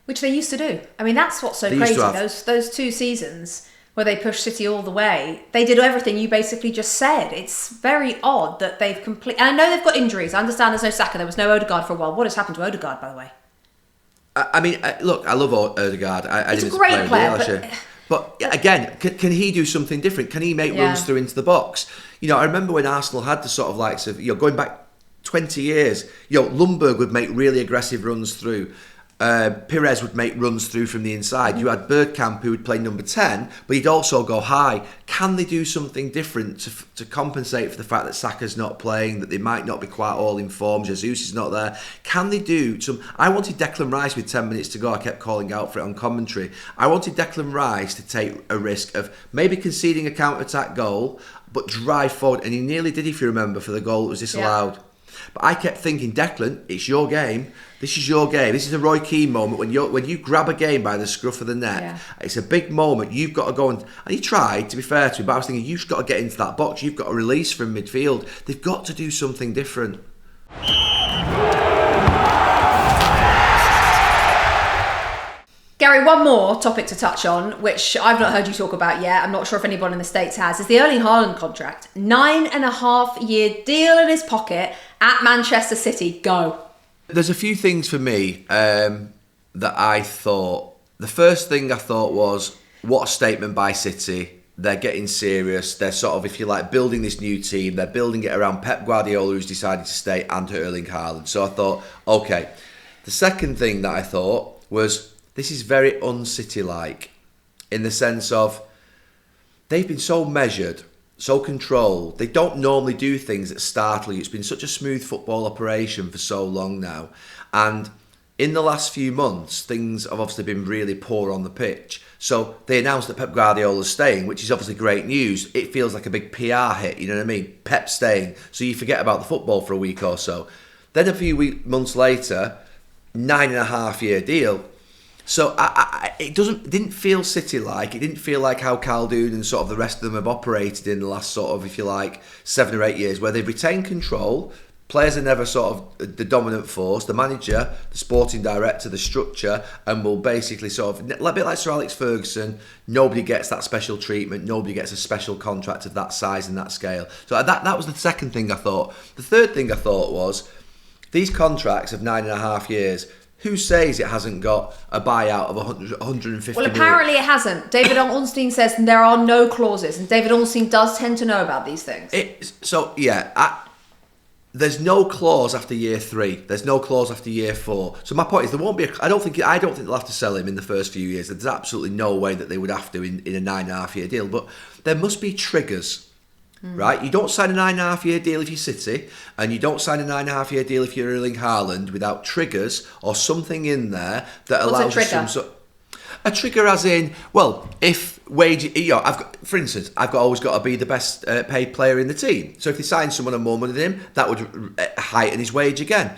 Which they used to do. I mean, that's what's so crazy. Those 2 seasons where they pushed City all the way, they did everything you basically just said. It's very odd that they've completely... And I know they've got injuries. I understand there's no Saka, there was no Odegaard for a while. What has happened to Odegaard, by the way? I mean, look, I love Odegaard. He's a great player. But again, can he do something different? Can he make runs through into the box? I remember when Arsenal had the sort of likes of, going back 20 years, Lundberg would make really aggressive runs through. Pires would make runs through from the inside. You had Bergkamp who would play number 10, but he'd also go high. Can they do something different to compensate for the fact that Saka's not playing, that they might not be quite all in form, Jesus is not there? Can they do some... I wanted Declan Rice with 10 minutes to go. I kept calling out for it on commentary. I wanted Declan Rice to take a risk of maybe conceding a counter-attack goal, but drive forward. And he nearly did, if you remember, for the goal that was disallowed. Yeah. But I kept thinking, Declan, it's your game. This is your game. This is a Roy Keane moment when you grab a game by the scruff of the neck. Yeah. It's a big moment. You've got to go and he tried, to be fair to him, but I was thinking, you've got to get into that box. You've got to release from midfield. They've got to do something different. Gary, one more topic to touch on, which I've not heard you talk about yet. I'm not sure if anyone in the States has, is the Erling Haaland contract. 9.5-year deal in his pocket at Manchester City. Go. There's a few things for me that I thought. The first thing I thought was, what a statement by City. They're getting serious. They're sort of, if you like, building this new team. They're building it around Pep Guardiola, who's decided to stay, and Erling Haaland. So I thought, okay. The second thing that I thought was, this is very un-City-like, in the sense of they've been so measured, so controlled. They don't normally do things that startle you. It's been such a smooth football operation for so long now. And in the last few months, things have obviously been really poor on the pitch. So they announced that Pep Guardiola's staying, which is obviously great news. It feels like a big PR hit, you know what I mean? Pep staying, so you forget about the football for a week or so. Then a few months later, 9.5-year deal. So it didn't feel City-like. It didn't feel like how Khaldoon and sort of the rest of them have operated in the last sort of, if you like, 7 or 8 years, where they've retained control. Players are never sort of the dominant force. The manager, the sporting director, the structure, and will basically sort of, a bit like Sir Alex Ferguson, nobody gets that special treatment. Nobody gets a special contract of that size and that scale. So that was the second thing I thought. The third thing I thought was, these contracts of 9.5 years, who says it hasn't got a buyout of 150 Well, apparently it hasn't. David Ornstein says there are no clauses, and David Ornstein does tend to know about these things. There's no clause after year 3. There's no clause after year 4. So my point is, there won't be. I don't think they'll have to sell him in the first few years. There's absolutely no way that they would have to in a 9.5-year deal. But there must be triggers. Right, you don't sign a 9.5-year deal if you're City, and you don't sign a 9.5-year deal if you're Erling Haaland without triggers or something in there that allows you some sort. A trigger, as in, well, if wage, I've always got to be the best paid player in the team. So if they sign someone and more money than him, that would heighten his wage again.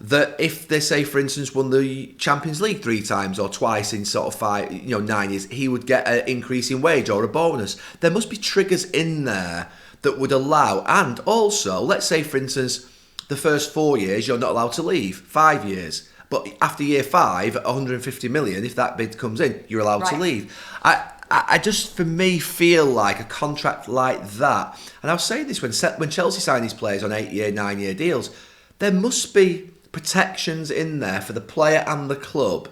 That if they say, for instance, won the Champions League 3 times or twice in sort of 9 years, he would get an increase in wage or a bonus. There must be triggers in there that would allow, and also, let's say, for instance, the first 4 years you're not allowed to leave, 5 years. But after year 5, at 150 million, if that bid comes in, you're allowed to leave. I just, for me, feel like a contract like that, and I was saying this when Chelsea sign these players on 8-year, 9-year deals, there must be protections in there for the player and the club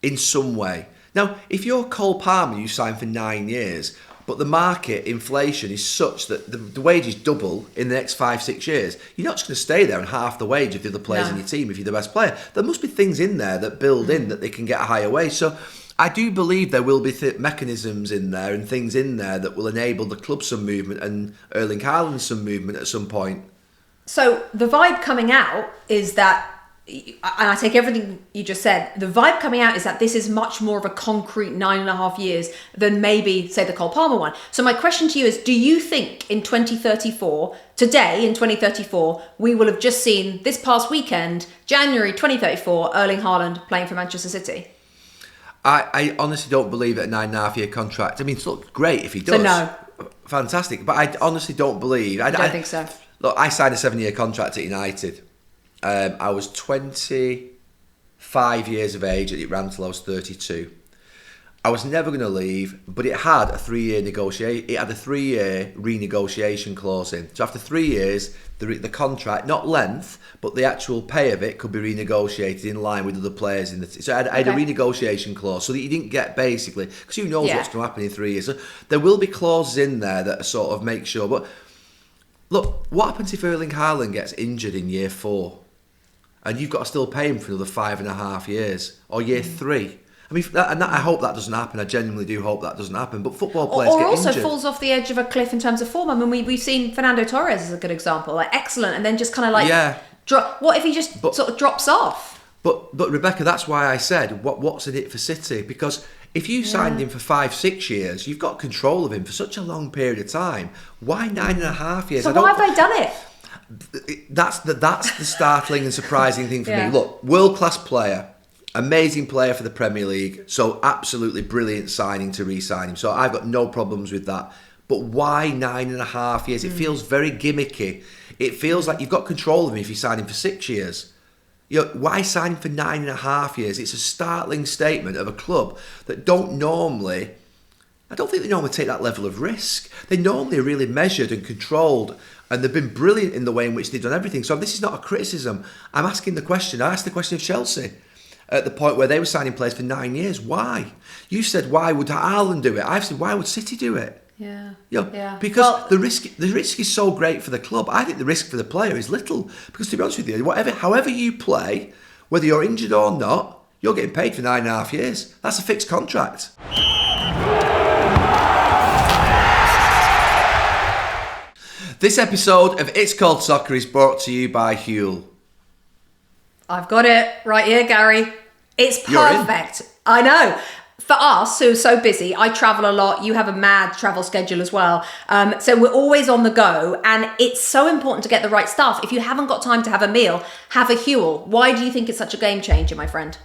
in some way. Now, if you're Cole Palmer, you sign for 9 years, but the market inflation is such that the wages double in the next 5-6 years, you're not just going to stay there on half the wage of the other players in your team if you're the best player. There must be things in there that build in that they can get a higher wage. So I do believe there will be mechanisms in there and things in there that will enable the club some movement and Erling Haaland some movement at some point. So the vibe coming out is that, and I take everything you just said, the vibe coming out is that this is much more of a concrete 9.5 years than maybe, say, the Cole Palmer one. So my question to you is, do you think in 2034, today in 2034, we will have just seen this past weekend, January 2034, Erling Haaland playing for Manchester City? I honestly don't believe it, a 9.5-year contract. I mean, it's look great if he does. So no. Fantastic. But I honestly don't believe. I don't think so. Look, I signed a 7-year contract at United. I was 25 years of age, and it ran till I was 32. I was never going to leave, but it had a 3-year negotiation. It had a 3-year renegotiation clause in. So after 3 years, the contract, not length, but the actual pay of it could be renegotiated in line with other players in the team. So I had a renegotiation clause, so that you didn't get basically, because who knows what's going to happen in 3 years. So there will be clauses in there that sort of make sure. But look, what happens if Erling Haaland gets injured in year 4? and you've got to still pay him for another 5.5 years or year 3. I mean, I hope that doesn't happen. I genuinely do hope that doesn't happen. But football players get also injured. falls off the edge of a cliff in terms of form. I mean, we've seen Fernando Torres as a good example, like excellent, and then just kind of like what if he just sort of drops off? But Rebecca, that's why I said what's in it for City, because if you signed him for 5-6 years, you've got control of him for such a long period of time. Why 9.5 years? So why have they done it? That's the startling and surprising thing for me. Look, world-class player, amazing player for the Premier League, so absolutely brilliant signing to re-sign him. So I've got no problems with that. But why 9.5 years? It feels very gimmicky. It feels like you've got control of him if you sign him for 6 years. Why sign him for 9.5 years? It's a startling statement of a club that I don't think they normally take that level of risk. They normally are really measured and controlled, and they've been brilliant in the way in which they've done everything. So this is not a criticism. I'm asking the question. I asked the question of Chelsea at the point where they were signing players for 9 years. Why? You said, why would Haaland do it? I've said, why would City do it? Because the risk is so great for the club. I think the risk for the player is little. Because to be honest with you, however you play, whether you're injured or not, you're getting paid for 9.5 years. That's a fixed contract. This episode of It's Called Soccer is brought to you by Huel. I've got it right here, Gary. It's perfect. I know. For us, who are so busy, I travel a lot. You have a mad travel schedule as well. So we're always on the go. And it's so important to get the right stuff. If you haven't got time to have a meal, have a Huel. Why do you think it's such a game changer, my friend?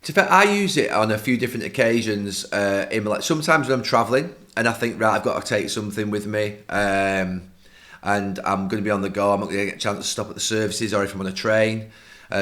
To be fair, I use it on a few different occasions. Sometimes when I'm travelling and I think, right, I've got to take something with me. And I'm going to be on the go. I'm not going to get a chance to stop at the services, or if I'm on a train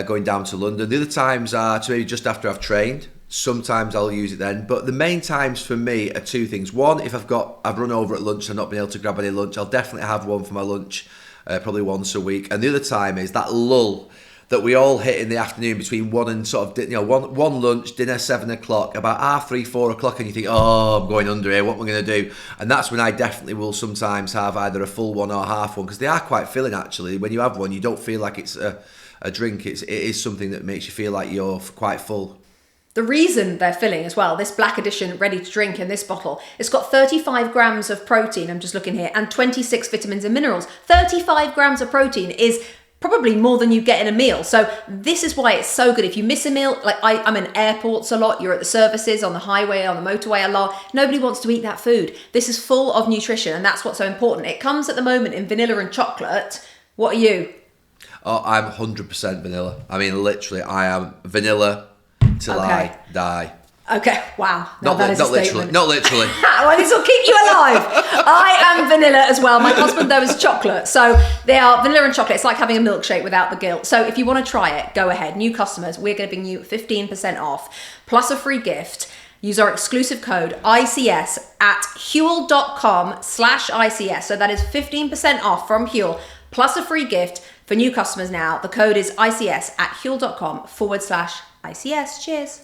going down to London. The other times are maybe just after I've trained. Sometimes I'll use it then. But the main times for me are two things. One, if I've run over at lunch and not been able to grab any lunch, I'll definitely have one for my lunch, probably once a week. And the other time is that lull that we all hit in the afternoon between one and one lunch, dinner, 7 o'clock, about 3, 4 o'clock, and you think, oh, I'm going under here, what am I going to do? And that's when I definitely will sometimes have either a full one or half one, because they are quite filling actually. When you have one, you don't feel like it's a drink. It is something that makes you feel like you're quite full. The reason they're filling as well, this Black Edition ready to drink in this bottle, it's got 35 grams of protein, I'm just looking here, and 26 vitamins and minerals. 35 grams of protein is probably more than you get in a meal. So this is why it's so good. If you miss a meal, like I'm in airports a lot, you're at the services, on the highway, on the motorway a lot, nobody wants to eat that food. This is full of nutrition, and that's what's so important. It comes at the moment in vanilla and chocolate. What are you? Oh, I'm 100% vanilla. I mean, literally, I am vanilla till I die. Okay, wow. Not literally. Not literally. Well, this will keep you alive. I am vanilla as well. My husband, though, is chocolate. So they are vanilla and chocolate. It's like having a milkshake without the guilt. So if you want to try it, go ahead. New customers, we're giving you 15% off, plus a free gift. Use our exclusive code ICS at huel.com/ICS. So that is 15% off from Huel, plus a free gift for new customers now. The code is ICS at huel.com/ICS. Cheers.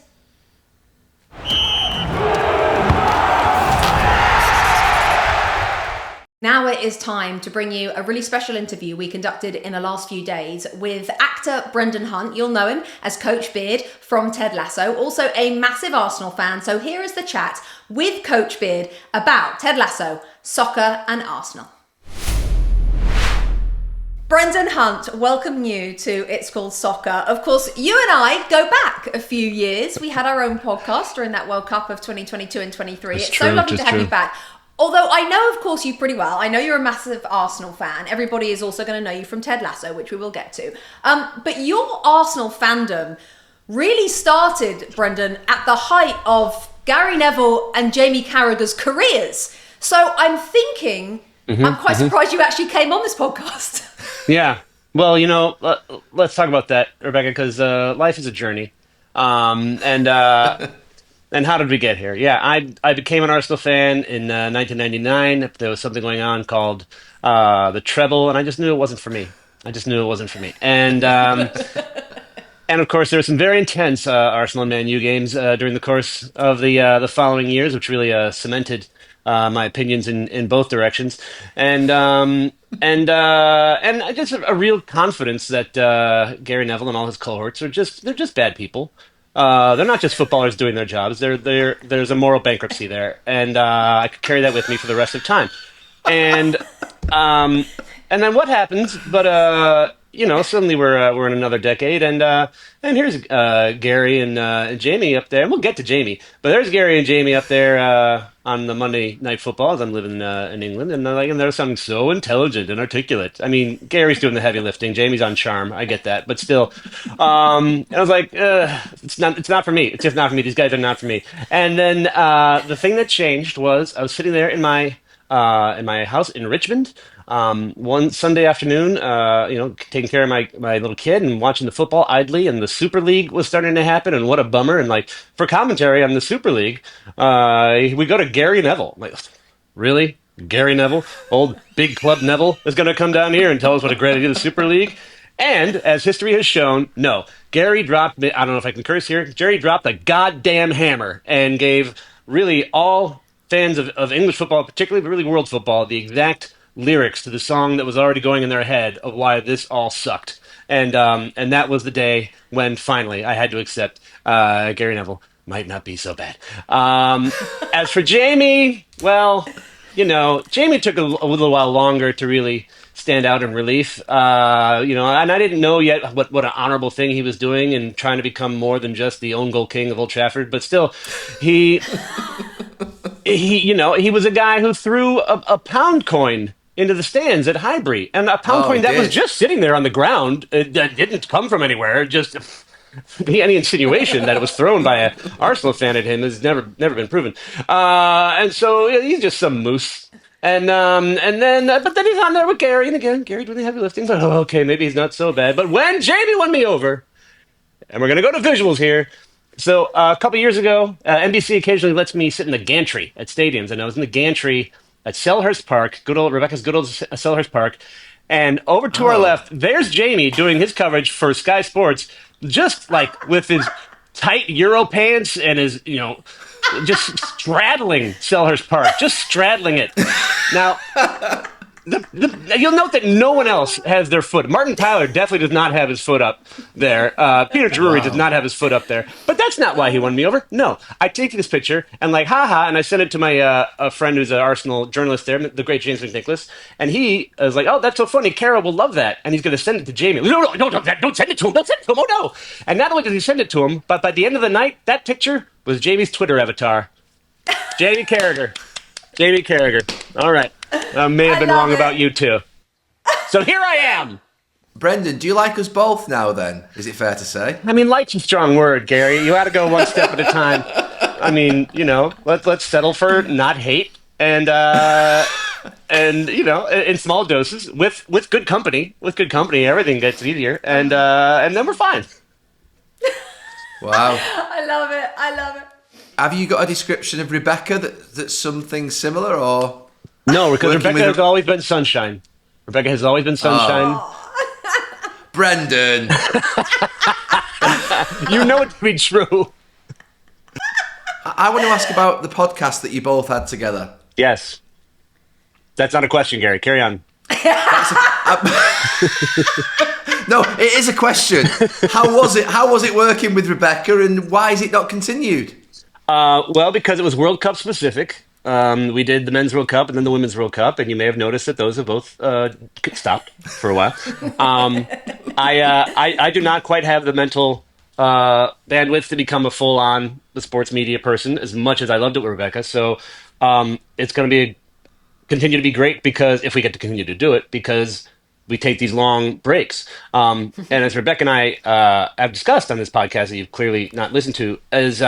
Now it is time to bring you a really special interview we conducted in the last few days with actor Brendan Hunt. You'll know him as Coach Beard from Ted Lasso, also a massive Arsenal fan. So here is the chat with Coach Beard about Ted Lasso, soccer and Arsenal. Brendan Hunt, welcome you to It's Called Soccer. Of course, you and I go back a few years. We had our own podcast during that World Cup of 2022 and 23. It's so lovely to have you back. Although I know, of course, you pretty well. I know you're a massive Arsenal fan. Everybody is also going to know you from Ted Lasso, which we will get to. But your Arsenal fandom really started, Brendan, at the height of Gary Neville and Jamie Carragher's careers. So I'm thinking... I'm quite surprised you actually came on this podcast. Yeah. Well, let's talk about that, Rebecca, because life is a journey. And how did we get here? Yeah, I became an Arsenal fan in 1999. There was something going on called the treble, and I just knew it wasn't for me. And and of course, there were some very intense Arsenal and Man U games during the course of the following years, which really cemented my opinions in both directions, and just a real confidence that Gary Neville and all his cohorts they're just bad people. They're not just footballers doing their jobs. There's a moral bankruptcy there, and I could carry that with me for the rest of time. And and then what happens? But suddenly we're in another decade, and here's Gary and Jamie up there, and we'll get to Jamie. But there's Gary and Jamie up there on the Monday Night Football as I'm living in England, and they're sounding so intelligent and articulate. I mean, Gary's doing the heavy lifting, Jamie's on charm. I get that, but still, and I was like, it's not for me. It's just not for me. These guys are not for me. And then the thing that changed was I was sitting there in my house in Richmond. One Sunday afternoon, taking care of my little kid and watching the football idly, and the Super League was starting to happen, and what a bummer. And like for commentary on the Super League, we go to Gary Neville. I'm like, really? Gary Neville? Old big club Neville is going to come down here and tell us what a great idea the Super League? And as history has shown, no, Gary dropped, I don't know if I can curse here, Gary dropped a goddamn hammer and gave really all fans of English football, particularly, but really world football, the exact lyrics to the song that was already going in their head of why this all sucked. And that was the day when finally I had to accept Gary Neville might not be so bad. As for Jamie, well, Jamie took a little while longer to really stand out in relief. And I didn't know yet what an honorable thing he was doing and trying to become more than just the own goal king of Old Trafford. But still, he was a guy who threw a pound coin into the stands at Highbury, and a pound coin that was just sitting there on the ground. That didn't come from anywhere. Just any insinuation that it was thrown by an Arsenal fan at him has never been proven. And so he's just some moose. But then he's on there with Gary, and again, Gary doing the heavy lifting. But okay, maybe he's not so bad. But when Jamie won me over, and we're gonna go to visuals here. So a couple years ago, NBC occasionally lets me sit in the gantry at stadiums, and I was in the gantry at Selhurst Park, Rebecca's good old Selhurst Park, and over to our left, there's Jamie doing his coverage for Sky Sports, just like with his tight Euro pants and his, just straddling Selhurst Park, just straddling it. Now, you'll note that no one else has their foot. Martin Tyler definitely does not have his foot up there. Peter Drury does not have his foot up there. But that's not why he won me over. No. I take this picture and and I send it to my a friend who's an Arsenal journalist there, the great James McNicholas, and he is like, oh, that's so funny. Carol will love that. And he's going to send it to Jamie. No, don't send it to him. Don't send it to him. Oh, no. And not only does he send it to him, but by the end of the night, that picture was Jamie's Twitter avatar. Jamie Carragher. All right. I may have been wrong about you too. So here I am. Brendan, do you like us both now then? Is it fair to say? I mean, like's a strong word, Gary. You ought to go one step at a time. I mean, let's settle for not hate and in small doses with good company. With good company, everything gets easier and then we're fine. Wow. I love it. Have you got a description of Rebecca that's something similar, or? No, because Rebecca has always been sunshine. Brendan. You know it to be true. I want to ask about the podcast that you both had together. Yes. That's not a question, Gary. Carry on. No, it is a question. How was it working with Rebecca, and why is it not continued? Well, because it was World Cup specific. We did the Men's World Cup and then the Women's World Cup, and you may have noticed that those have both stopped for a while. I do not quite have the mental bandwidth to become a full-on sports media person as much as I loved it with Rebecca. So it's going to continue to be great because if we get to continue to do it, because we take these long breaks. And as Rebecca and I have discussed on this podcast that you've clearly not listened to, is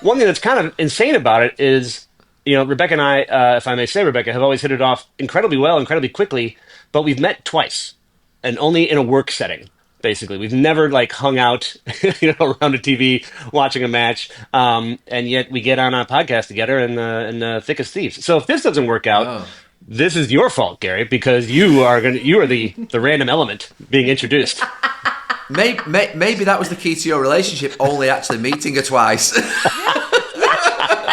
one thing that's kind of insane about it is, Rebecca and I, if I may say, Rebecca, have always hit it off incredibly well, incredibly quickly, but we've met twice, and only in a work setting, basically. We've never, hung out, around a TV watching a match, and yet we get on a podcast together and thick as thieves. So if this doesn't work out, this is your fault, Gary, because you are the random element being introduced. Maybe that was the key to your relationship, only actually meeting her twice. And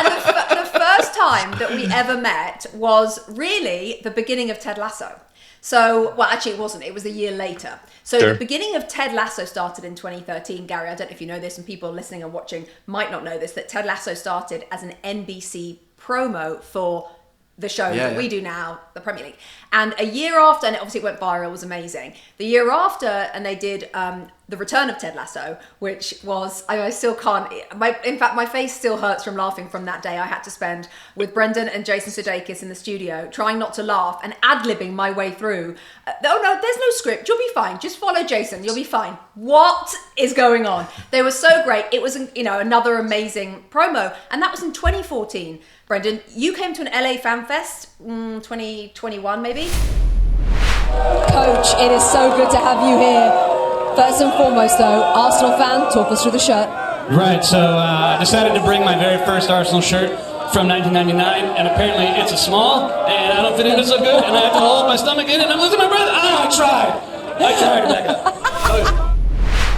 the first time time that we ever met was really the beginning of Ted Lasso. So, well, actually it wasn't. It was a year later. So Sure. the beginning of Ted Lasso started in 2013. Gary, I don't know if you know this, and people listening and watching might not know this, that Ted Lasso started as an NBC promo for the show that we do now, the Premier League. And a year after, and obviously it went viral, it was amazing. The year after, and they did the return of Ted Lasso, which was, I still can't, in fact, my face still hurts from laughing from that day I had to spend with Brendan and Jason Sudeikis in the studio, trying not to laugh and ad-libbing my way through. Oh no, there's no script, you'll be fine. Just follow Jason, you'll be fine. What is going on? They were so great. It was, another amazing promo. And that was in 2014. Brendan, you came to an LA Fan Fest, 2021 maybe? Coach, it is so good to have you here. First and foremost though, Arsenal fan, talk us through the shirt. Right, so I decided to bring my very first Arsenal shirt from 1999, and apparently it's a small, and I don't fit in it so good, and I have to hold my stomach in it, and I'm losing my breath. I tried, Rebecca.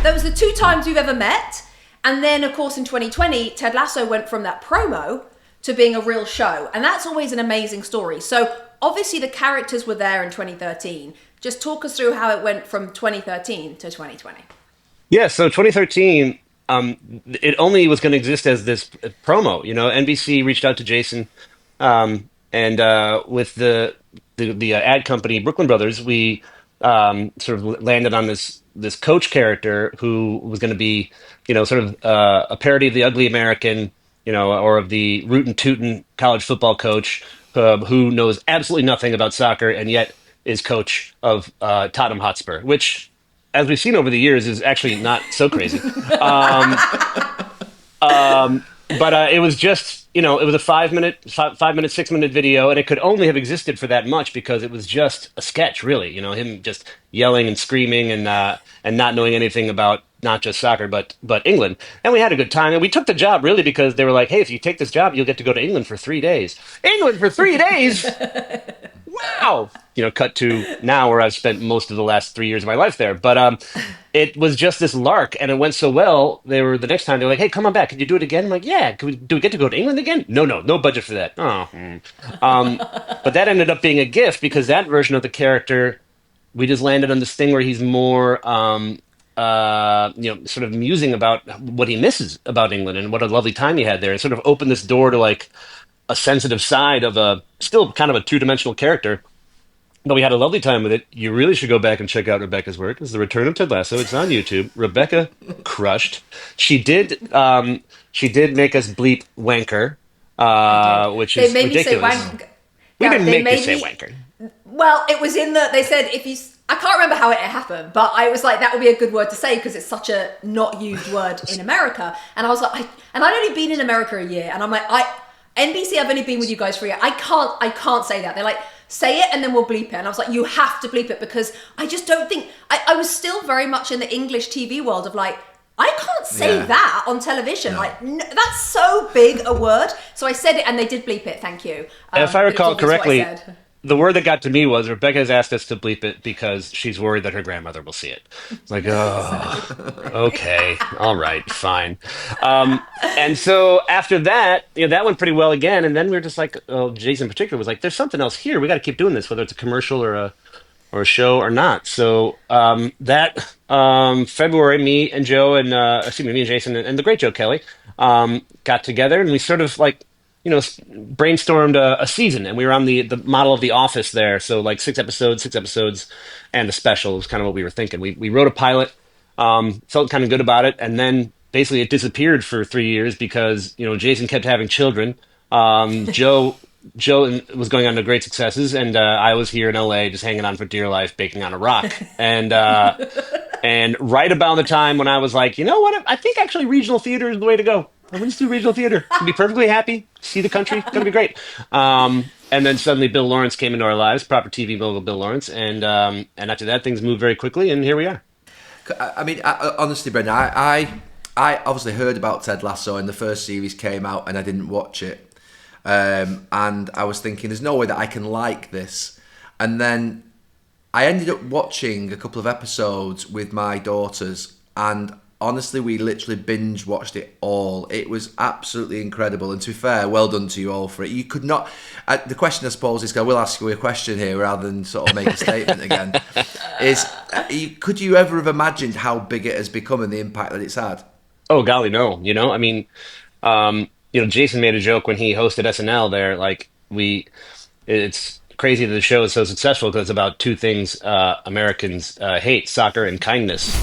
That was the 2 times we've ever met. And then, of course, in 2020, Ted Lasso went from that promo to being a real show. And that's always an amazing story. So obviously the characters were there in 2013. Just talk us through how it went from 2013 to 2020. Yeah, so 2013, it only was going to exist as this promo. NBC reached out to Jason, and with the ad company Brooklyn Brothers, we sort of landed on this coach character who was going to be, sort of a parody of the Ugly American, or of the rootin' tootin' college football coach who knows absolutely nothing about soccer and yet is coach of Tottenham Hotspur, which, as we've seen over the years, is actually not so crazy. But it was just, it was a 5-minute, 6-minute video, and it could only have existed for that much because it was just a sketch, really. Him just yelling and screaming and not knowing anything about not just soccer but England. And we had a good time, and we took the job really because they were like, "Hey, if you take this job, you'll get to go to England for 3 days." England for 3 days. Wow. Cut to now where I've spent most of the last 3 years of my life there. But it was just this lark, and it went so well. The next time they were like, "Hey, come on back. Can you do it again?" I'm like, "Yeah." Do we get to go to England again? No budget for that. Oh. But that ended up being a gift because that version of the character, we just landed on this thing where he's more, sort of musing about what he misses about England and what a lovely time he had there. It sort of opened this door to like a sensitive side of a still kind of a 2-dimensional character. But we had a lovely time with it. You really should go back and check out Rebecca's work. It's The Return of Ted Lasso. It's on YouTube. Rebecca crushed. She did make us bleep wanker, which is ridiculous. They made me say wanker. We didn't make you say wanker. Well, it was they said if you, I can't remember how it happened, but I was like, that would be a good word to say because it's such a not used word in America. And I was like, and I'd only been in America a year, and I'm like, NBC, I've only been with you guys for a year. I can't say that. They're like, say it and then we'll bleep it. And I was like, you have to bleep it because I just don't think, I was still very much in the English TV world of like, I can't say that on television. No. Like, that's so big a word. So I said it and they did bleep it. Thank you. If I recall correctly, the word that got to me was Rebecca has asked us to bleep it because she's worried that her grandmother will see it. It's like, oh, okay, all right, fine. And so after that, that went pretty well again. And then we were just like, Jason in particular was like, there's something else here. We got to keep doing this, whether it's a commercial or a show or not. So February, me and Jason and the great Joe Kelly got together, and we sort of like, brainstormed a season, and we were on the model of The Office there. So like 6 episodes, and a special was kind of what we were thinking. We wrote a pilot, felt kind of good about it, and then basically it disappeared for 3 years because Jason kept having children. Joe was going on to great successes, and I was here in LA just hanging on for dear life, baking on a rock. And right about the time when I was like, you know what, I think actually regional theater is the way to go. I'm going to do regional theater. I'll be perfectly happy. See the country. It's going to be great. And then suddenly Bill Lawrence came into our lives, proper TV mogul Bill Lawrence. And after that, things moved very quickly, and here we are. I mean, honestly, Brendan, I obviously heard about Ted Lasso and the first series came out and I didn't watch it. And I was thinking, there's no way that I can like this. And then I ended up watching a couple of episodes with my daughters, and honestly, we literally binge watched it all. It was absolutely incredible. And to be fair, well done to you all for it. You could not... the question, I suppose, is, I will ask you a question here rather than sort of make a statement again, is could you ever have imagined how big it has become and the impact that it's had? Oh, golly, no. I mean, Jason made a joke when he hosted SNL there, like, it's crazy that the show is so successful because it's about two things Americans hate: soccer and kindness.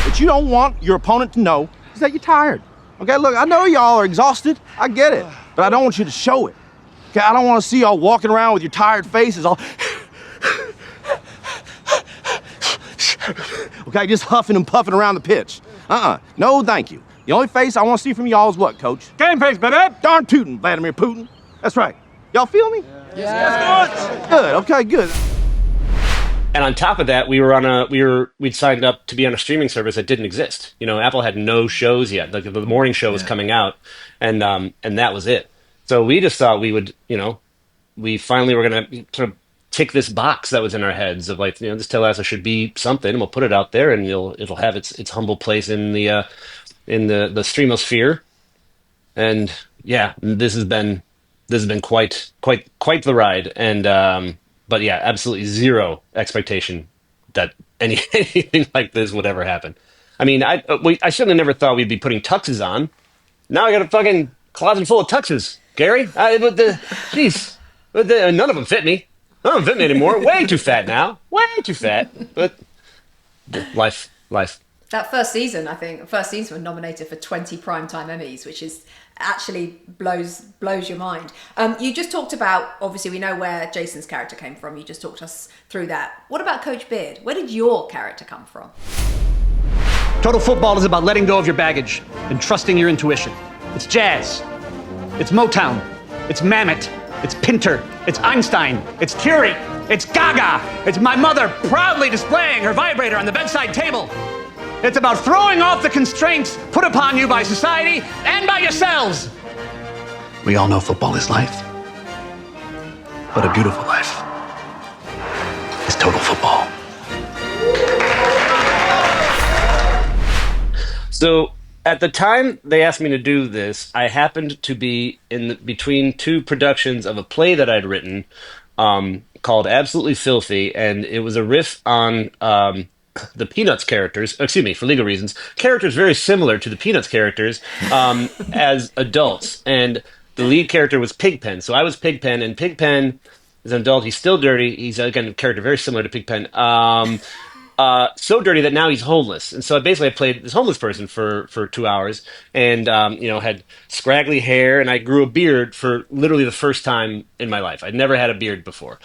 What you don't want your opponent to know is that you're tired. Okay, look, I know y'all are exhausted. I get it. But I don't want you to show it. Okay, I don't want to see y'all walking around with your tired faces all... okay, just huffing and puffing around the pitch. No, thank you. The only face I want to see from y'all is what, Coach? Game face, baby. Darn tootin', Vladimir Putin. That's right. Y'all feel me? Yeah. Good. Okay, good. And on top of that, we'd signed up to be on a streaming service that didn't exist. Apple had no shows yet. Like, the morning show was coming out, and that was it. So we just thought we would, we finally were going to sort of tick this box that was in our heads of, like, this Ted Lasso should be something, and we'll put it out there, and it'll have its humble place in the streamosphere. And yeah, this has been quite the ride. And but yeah, absolutely zero expectation that anything like this would ever happen. I mean, I certainly never thought we'd be putting tuxes on. Now I got a fucking closet full of tuxes, Gary. None of them fit me. None of them fit me anymore. Way too fat now. Way too fat. But life. That first season were nominated for 20 Primetime Emmys, which is actually blows your mind. You just talked about, obviously we know where Jason's character came from. You just talked us through that. What about Coach Beard? Where did your character come from? Total football is about letting go of your baggage and trusting your intuition. It's jazz. It's Motown. It's Mammoth. It's Pinter. It's Einstein. It's Curie. It's Gaga. It's my mother proudly displaying her vibrator on the bedside table. It's about throwing off the constraints put upon you by society and by yourselves. We all know football is life. But a beautiful life is total football. So at the time they asked me to do this, I happened to be between two productions of a play that I'd written called Absolutely Filthy, and it was a riff on the Peanuts characters, for legal reasons, characters very similar to the Peanuts characters as adults. And the lead character was Pigpen. So I was Pigpen, and Pigpen is an adult. He's still dirty. He's, again, a character very similar to Pigpen. So dirty that now he's homeless. And so I played this homeless person for 2 hours and, had scraggly hair, and I grew a beard for literally the first time in my life. I'd never had a beard before.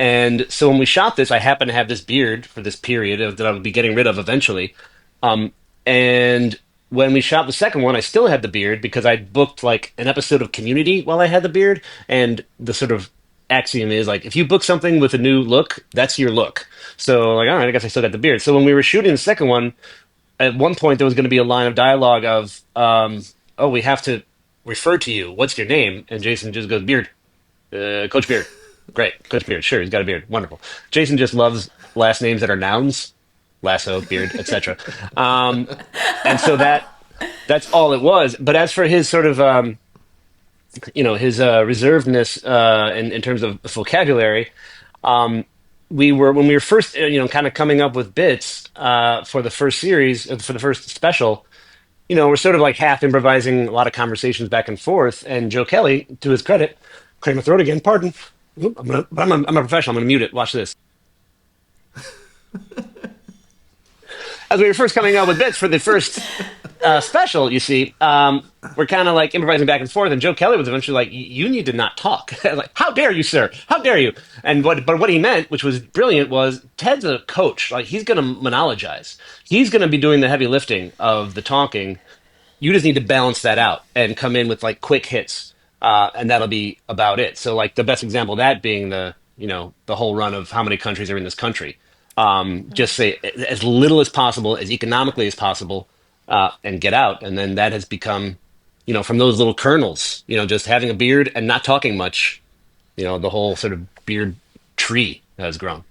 And so when we shot this, I happened to have this beard for this period that I would be getting rid of eventually. And when we shot the second one, I still had the beard because I'd booked like an episode of Community while I had the beard. And the sort of axiom is like, if you book something with a new look, that's your look. So like, all right, I guess I still got the beard. So when we were shooting the second one, at one point there was going to be a line of dialogue of, we have to refer to you. What's your name? And Jason just goes, Beard. Coach Beard. Great. Coach Beard. Sure, he's got a beard. Wonderful. Jason just loves last names that are nouns. Lasso, Beard, etc. And so that's all it was. But as for his sort of, his reservedness in terms of vocabulary, when we were first, kind of coming up with bits for the first series, for the first special, we're sort of like half improvising a lot of conversations back and forth. And Joe Kelly, to his credit, cleared my throat again. Pardon. I'm a professional. I'm going to mute it. Watch this. As we were first coming up with bits for the first special, you see, we're kind of like improvising back and forth, and Joe Kelly was eventually like, "You need to not talk." Like, "How dare you, sir? How dare you?" And what he meant, which was brilliant, was Ted's a coach. Like, he's going to monologize. He's going to be doing the heavy lifting of the talking. You just need to balance that out and come in with like quick hits. And that'll be about it. So, like, the best example of that being the whole run of how many countries are in this country. Just say as little as possible, as economically as possible, and get out. And then that has become, from those little kernels, just having a beard and not talking much, the whole sort of beard tree has grown.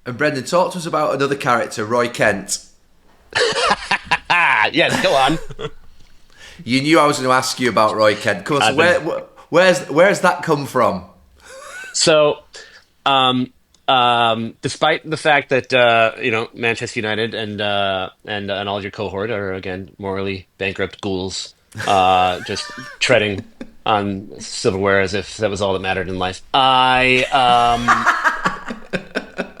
And Brendan, talk to us about another character, Roy Kent. Yes, go on. You knew I was going to ask you about Roy Kent. Come on, so where's that come from? So, despite the fact that Manchester United and all your cohort are again morally bankrupt ghouls, just treading on silverware as if that was all that mattered in life,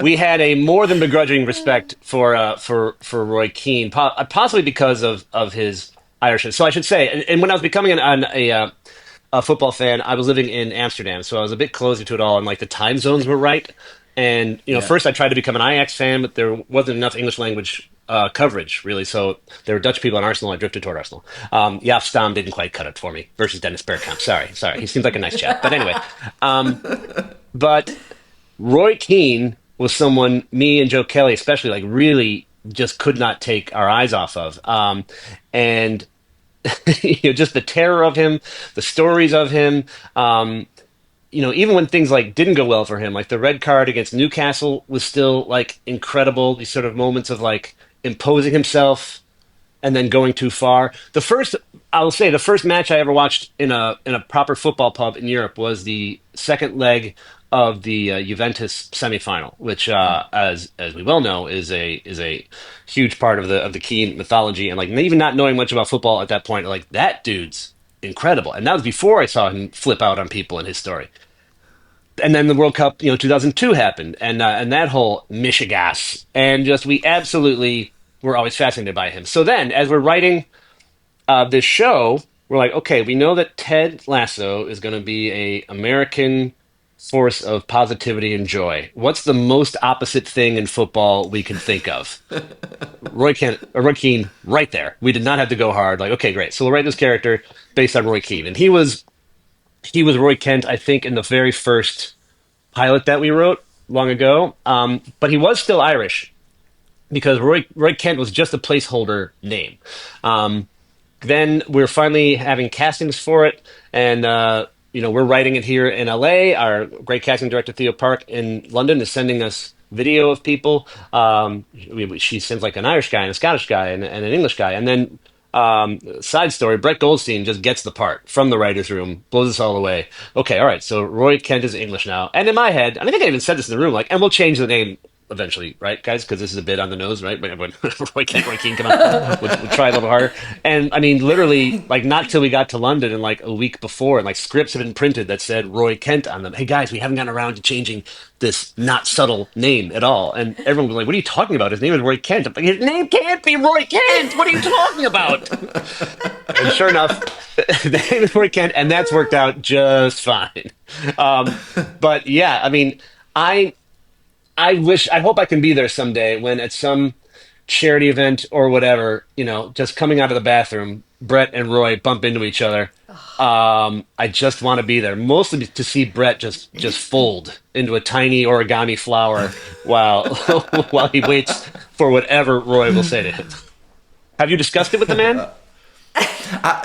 we had a more than begrudging respect for Roy Keane, possibly because of his Irishness. So I should say, and when I was becoming a football fan, I was living in Amsterdam, so I was a bit closer to it all, and like the time zones were right. And first I tried to become an Ajax fan, but there wasn't enough English language coverage, really. So there were Dutch people in Arsenal. I drifted toward Arsenal. Jaap Stam didn't quite cut it for me versus Dennis Bergkamp. Sorry. He seems like a nice chap. But anyway, but Roy Keane was someone me and Joe Kelly especially like really just could not take our eyes off of. And just the terror of him, the stories of him, even when things like didn't go well for him, like the red card against Newcastle was still like incredible. These sort of moments of like imposing himself and then going too far. The first match I ever watched in a proper football pub in Europe was the second leg of the Juventus semifinal, which, as we well know, is a huge part of the Keane mythology. And like even not knowing much about football at that point, like that dude's incredible. And that was before I saw him flip out on people in his story. And then the World Cup, 2002 happened, and that whole Michigas, and just we absolutely were always fascinated by him. So then, as we're writing this show, we're like, okay, we know that Ted Lasso is going to be a American force of positivity and joy. What's the most opposite thing in football we can think of? Roy Keane, right there. We did not have to go hard. Like, okay, great. So we'll write this character based on Roy Keane, and he was Roy Kent, I think, in the very first pilot that we wrote long ago. But he was still Irish because Roy Kent was just a placeholder name. Then we're finally having castings for it, and we're writing it here in LA. Our great casting director Theo Park in London is sending us video of people. She sends like an Irish guy and a Scottish guy and an English guy, and then side story, Brett Goldstein just gets the part from the writer's room, blows us all away. Okay, all right, so Roy Kent is English now. And in my head, and I think I even said this in the room, like, and we'll change the name eventually, right, guys? Because this is a bit on the nose, right? When Roy Keane come out, we'll try a little harder. And I mean, literally, like, not till we got to London and like a week before, and like scripts have been printed that said Roy Kent on them. Hey guys, we haven't gotten around to changing this not subtle name at all. And everyone was like, what are you talking about? His name is Roy Kent. I'm like, his name can't be Roy Kent. What are you talking about? And sure enough, the name is Roy Kent, and that's worked out just fine. But yeah, I mean, I hope I can be there someday when at some charity event or whatever, just coming out of the bathroom, Brett and Roy bump into each other. I just want to be there, mostly to see Brett just fold into a tiny origami flower while he waits for whatever Roy will say to him. Have you discussed it with the man?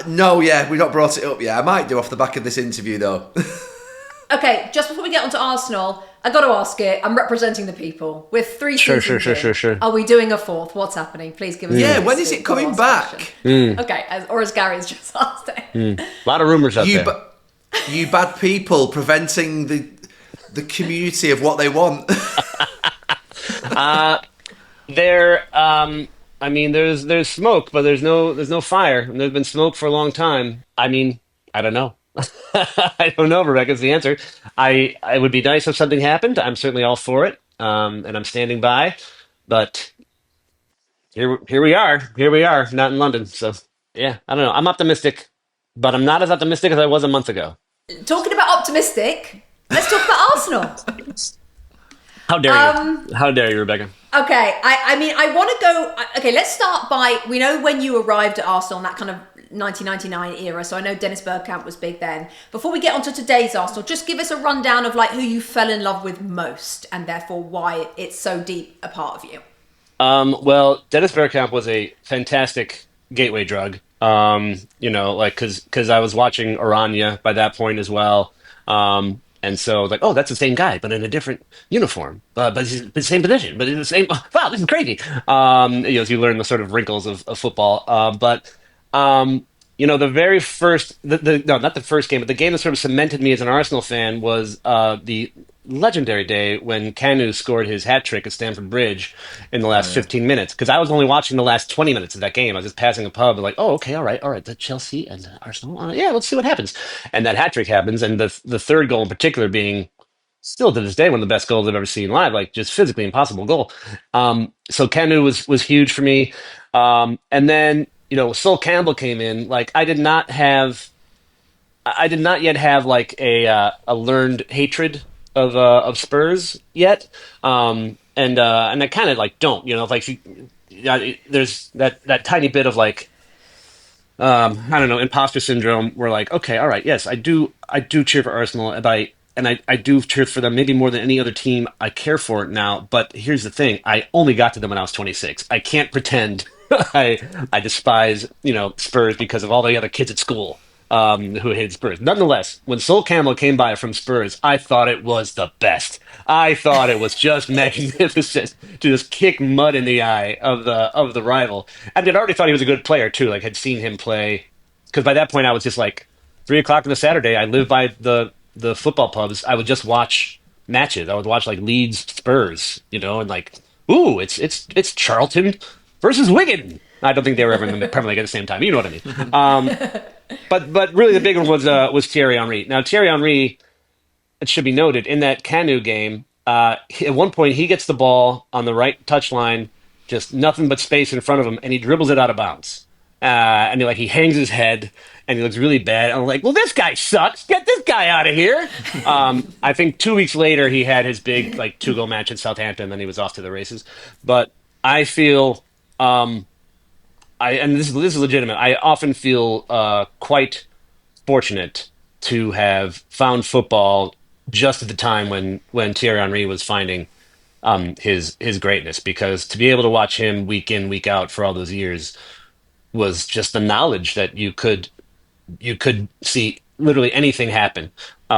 No, we've not brought it up yet. I might do off the back of this interview, though. Okay, just before we get onto Arsenal, I got to ask it. I'm representing the people. With 3 seasons Sure. Are we doing a 4th? What's happening? Please give us. Yeah, when is it coming back? Okay, as Gary's just asked it. A lot of rumors out there. You bad people preventing the community of what they want. There's smoke, but there's no fire. And there's been smoke for a long time. I mean, I don't know. I don't know, Rebecca's the answer. It would be nice if something happened. I'm certainly all for it, and I'm standing by. But here we are. Here we are, not in London. So yeah, I don't know. I'm optimistic, but I'm not as optimistic as I was a month ago. Talking about optimistic, let's talk about Arsenal. How dare you? How dare you, Rebecca? Okay, I want to go. Okay, let's start by, we know when you arrived at Arsenal, that kind of 1999 era, so I know Dennis Bergkamp was big then. Before we get onto today's Arsenal, just give us a rundown of like who you fell in love with most, and therefore why it's so deep a part of you. Well, Dennis Bergkamp was a fantastic gateway drug. Because I was watching Oranje by that point as well. And And so like, oh, that's the same guy, but in a different uniform, but he's the same position, but in the same. Wow, this is crazy. As you learn the sort of wrinkles of football. The very first, no, not the first game, but the game that sort of cemented me as an Arsenal fan was the legendary day when Kanu scored his hat trick at Stamford Bridge in the last 15 minutes. Because I was only watching the last 20 minutes of that game. I was just passing a pub, and like, oh, okay, all right, the Chelsea and Arsenal, yeah, let's see what happens. And that hat trick happens, and the third goal in particular being still to this day one of the best goals I've ever seen live, like just physically impossible goal. So Kanu was huge for me. And then Sol Campbell came in. Like I did not yet have like a learned hatred of Spurs yet. And I kind of like don't like there's that tiny bit of like I don't know, imposter syndrome. We're like, okay, all right, yes, I do cheer for Arsenal, and I do cheer for them maybe more than any other team I care for now. But here's the thing: I only got to them when I was 26. I can't pretend I despise Spurs because of all the other kids at school who hated Spurs. Nonetheless, when Sol Campbell came by from Spurs, I thought it was the best. I thought it was just magnificent to just kick mud in the eye of the rival. And I'd already thought he was a good player too. Like had seen him play because by that point I was just like 3 o'clock on a Saturday. I lived by the football pubs. I would just watch matches. I would watch like Leeds Spurs, and like, ooh, it's Charlton versus Wigan. I don't think they were ever in the Premier League at the same time. You know what I mean? But really the big one was Thierry Henry. Now Thierry Henry, it should be noted, in that Kanu game, at one point he gets the ball on the right touchline, just nothing but space in front of him, and he dribbles it out of bounds. And he hangs his head, and he looks really bad. And I'm like, well, this guy sucks. Get this guy out of here. I think 2 weeks later he had his big 2-goal match at Southampton, and then he was off to the races. But I feel, and this is legitimate. I often feel quite fortunate to have found football just at the time when Thierry Henry was finding his greatness, because to be able to watch him week in, week out for all those years was just the knowledge that you could see literally anything happen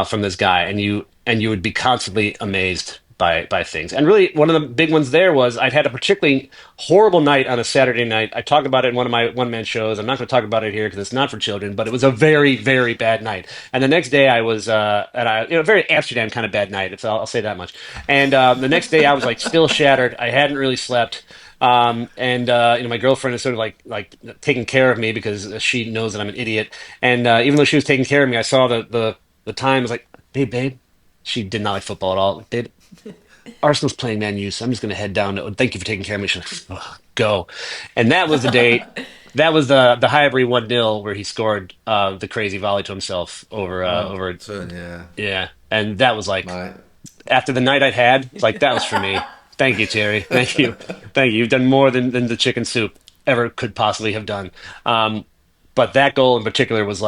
from this guy, and you would be constantly amazed by things. And really, one of the big ones there was I'd had a particularly horrible night on a Saturday night. I talk about it in one of my one-man shows. I'm not going to talk about it here because it's not for children, but it was a very, very bad night. And the next day I was at a very Amsterdam kind of bad night. I'll say that much. And the next day I was still shattered. I hadn't really slept. My girlfriend is sort of like taking care of me because she knows that I'm an idiot. And even though she was taking care of me, I saw the time. I was like, hey, babe. She did not like football at all. Babe, Arsenal's playing Man U, so I'm just going to head down. Thank you for taking care of me. She's like, oh, go. And that was the date. That was the Highbury 1-0 where he scored the crazy volley to himself over. Yeah. And that was after the night I'd had, that was for me. Thank you, Terry. Thank you. You've done more than the chicken soup ever could possibly have done. But that goal in particular was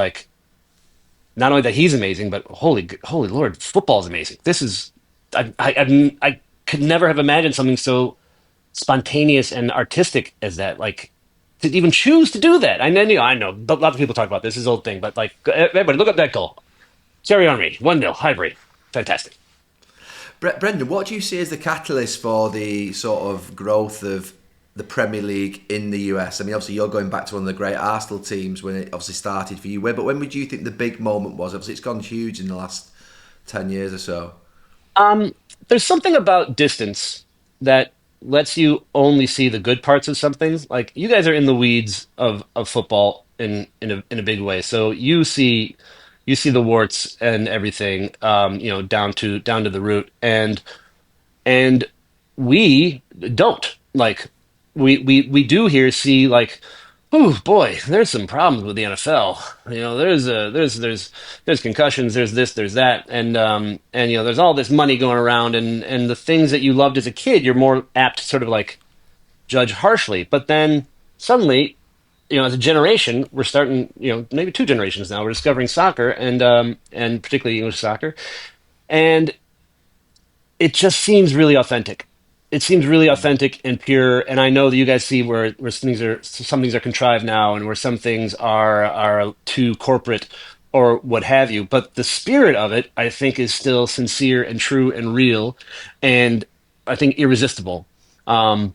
not only that he's amazing, but holy Lord, football's amazing. This is I could never have imagined something so spontaneous and artistic as that. To even choose to do that. I know. But lots of people talk about this old thing, but everybody look up that goal. Thierry Henry, 1-0, Highbury, fantastic. Brendan, what do you see as the catalyst for the sort of growth of the Premier League in the US? I mean, obviously, you're going back to one of the great Arsenal teams when it obviously started for you. But when would you think the big moment was? Obviously, it's gone huge in the last 10 years or so. There's something about distance that lets you only see the good parts of something. Like, you guys are in the weeds of football in a big way. So you see the warts and everything, down to the root, and we don't we do here see oh boy, there's some problems with the NFL. There's concussions, there's this, there's that, and there's all this money going around, and the things that you loved as a kid, you're more apt to sort of judge harshly. But then suddenly, as a generation, we're starting, maybe 2 generations now, we're discovering soccer and particularly English soccer. And it just seems really authentic. It seems really authentic and pure. And I know that you guys see where some things are contrived now, and where some things are too corporate. or what have you. But the spirit of it, I think, is still sincere and true and real, and I think irresistible. Um,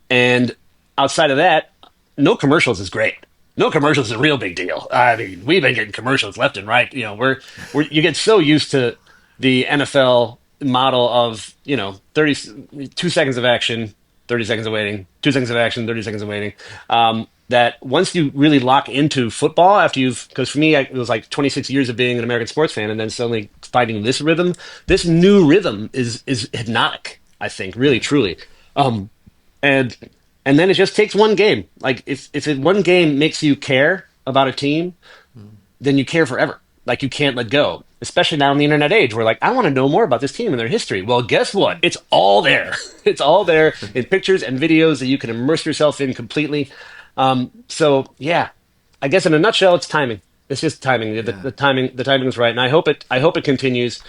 and outside of that, no commercials is great. No commercials is a real big deal. I mean, we've been getting commercials left and right. We're you get so used to the NFL model of 2 seconds of action, 30 seconds of waiting, 2 seconds of action, 30 seconds of waiting. That once you really lock into football, because for me, it was like 26 years of being an American sports fan, and then suddenly finding this rhythm. This new rhythm is hypnotic. I think, really, truly. And and then it just takes one game. Like one game makes you care about a team, then you care forever. Like you can't let go. Especially now in the internet age, where like I want to know more about this team and their history. Well, guess what? It's all there. It's all there in pictures and videos that you can immerse yourself in completely. So yeah, I guess in a nutshell, it's timing. It's just timing. The timing is right, and I hope it continues.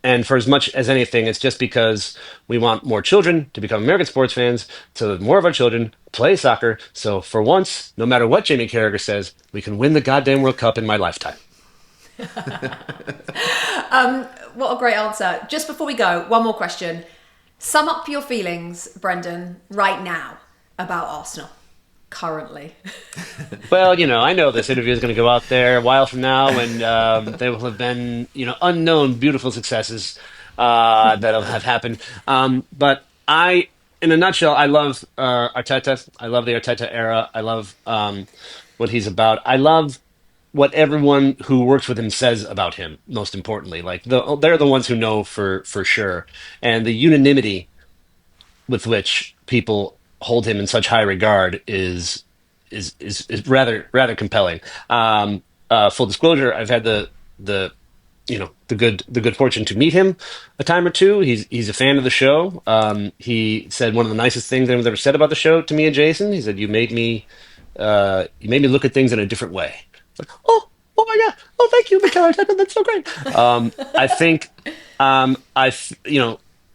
And for as much as anything, it's just because we want more children to become American sports fans, so that more of our children play soccer. So for once, no matter what Jamie Carragher says, we can win the goddamn World Cup in my lifetime. What a great answer. Just before we go, one more question. Sum up your feelings, Brendan, right now about Arsenal. Currently. Well, I know this interview is going to go out there a while from now, and there will have been, unknown beautiful successes that'll have happened. But in a nutshell, I love Arteta. I love the Arteta era. I love what he's about. I love what everyone who works with him says about him. Most importantly, like they're the ones who know for sure, and the unanimity with which people hold him in such high regard is rather compelling. Full disclosure, I've had the good fortune to meet him a time or two. He's a fan of the show. He said one of the nicest things anyone's ever said about the show to me and Jason. He said, you made me look at things in a different way. Like, oh my God, oh thank you, Michael Arteta, that's so great. I think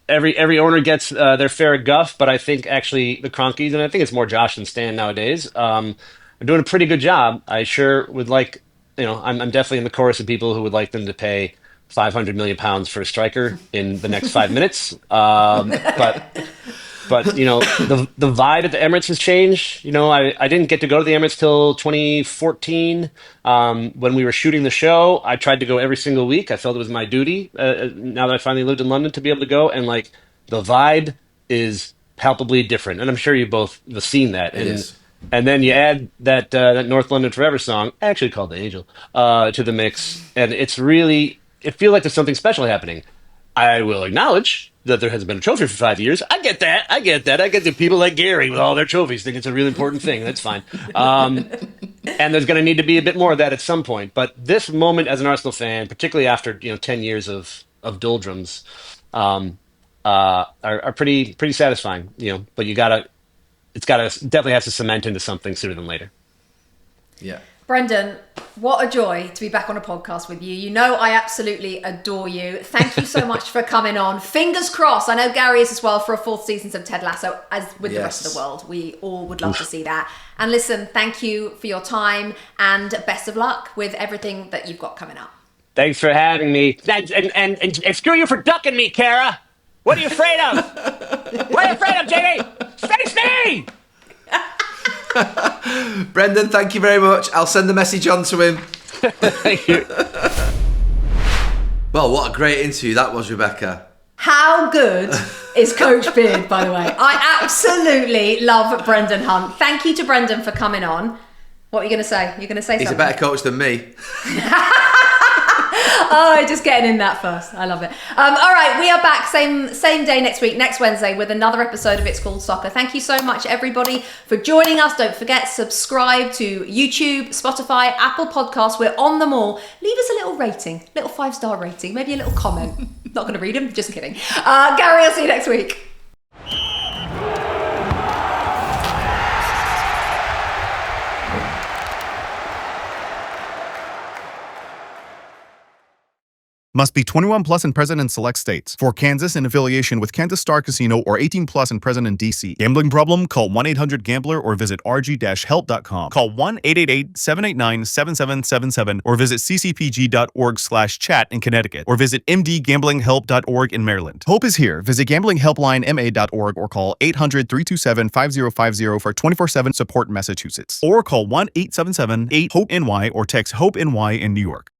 every owner gets their fair guff, but I think actually the Cronkies, and I think it's more Josh than Stan nowadays, are doing a pretty good job. I sure would like, I'm definitely in the chorus of people who would like them to pay £500 million for a striker in the next 5 minutes. But the vibe at the Emirates has changed. I didn't get to go to the Emirates till 2014. When we were shooting the show, I tried to go every single week. I felt it was my duty, now that I finally lived in London, to be able to go. And like the vibe is palpably different. And I'm sure you both have seen that. It is. And then you add that North London Forever song, actually called The Angel, to the mix. And it feels like there's something special happening. I will acknowledge that there hasn't been a trophy for 5 years. I get that. I get the people like Gary with all their trophies think it's a really important thing. That's fine. And there's going to need to be a bit more of that at some point. But this moment as an Arsenal fan, particularly after 10 years of doldrums, are pretty satisfying. But definitely has to cement into something sooner than later. Yeah. Brendan, what a joy to be back on a podcast with you. I absolutely adore you. Thank you so much for coming on. Fingers crossed. I know Gary is as well for a 4th season of Ted Lasso, as with the rest of the world. We all would love to see that. And listen, thank you for your time and best of luck with everything that you've got coming up. Thanks for having me. And screw you for ducking me, Kara. What are you afraid of? What are you afraid of, Jamie? Face me! Brendan, thank you very much. I'll send the message on to him. Thank you. Well, what a great interview that was, Rebecca. How good is Coach Beard, by the way? I absolutely love Brendan Hunt. Thank you to Brendan for coming on. What are you going to say? You're going to say something? He's a better coach than me. Oh, just getting in that first. I love it. All right, we are back same day next week, next Wednesday, with another episode of It's Called Soccer. Thank you so much, everybody, for joining us. Don't forget, subscribe to YouTube, Spotify, Apple Podcasts. We're on them all. Leave us a little rating, little 5-star rating, maybe a little comment. Not going to read them, just kidding. Gary, I'll see you next week. Must be 21 plus and present in select states. For Kansas, in affiliation with Kansas Star Casino or 18 plus and present in D.C. Gambling problem? Call 1-800-GAMBLER or visit rg-help.com. Call 1-888-789-7777 or visit ccpg.org/chat in Connecticut or visit mdgamblinghelp.org in Maryland. Hope is here. Visit gamblinghelplinema.org or call 800-327-5050 for 24/7 support in Massachusetts. Or call 1-877-8-HOPE-NY or text HOPE-NY in New York.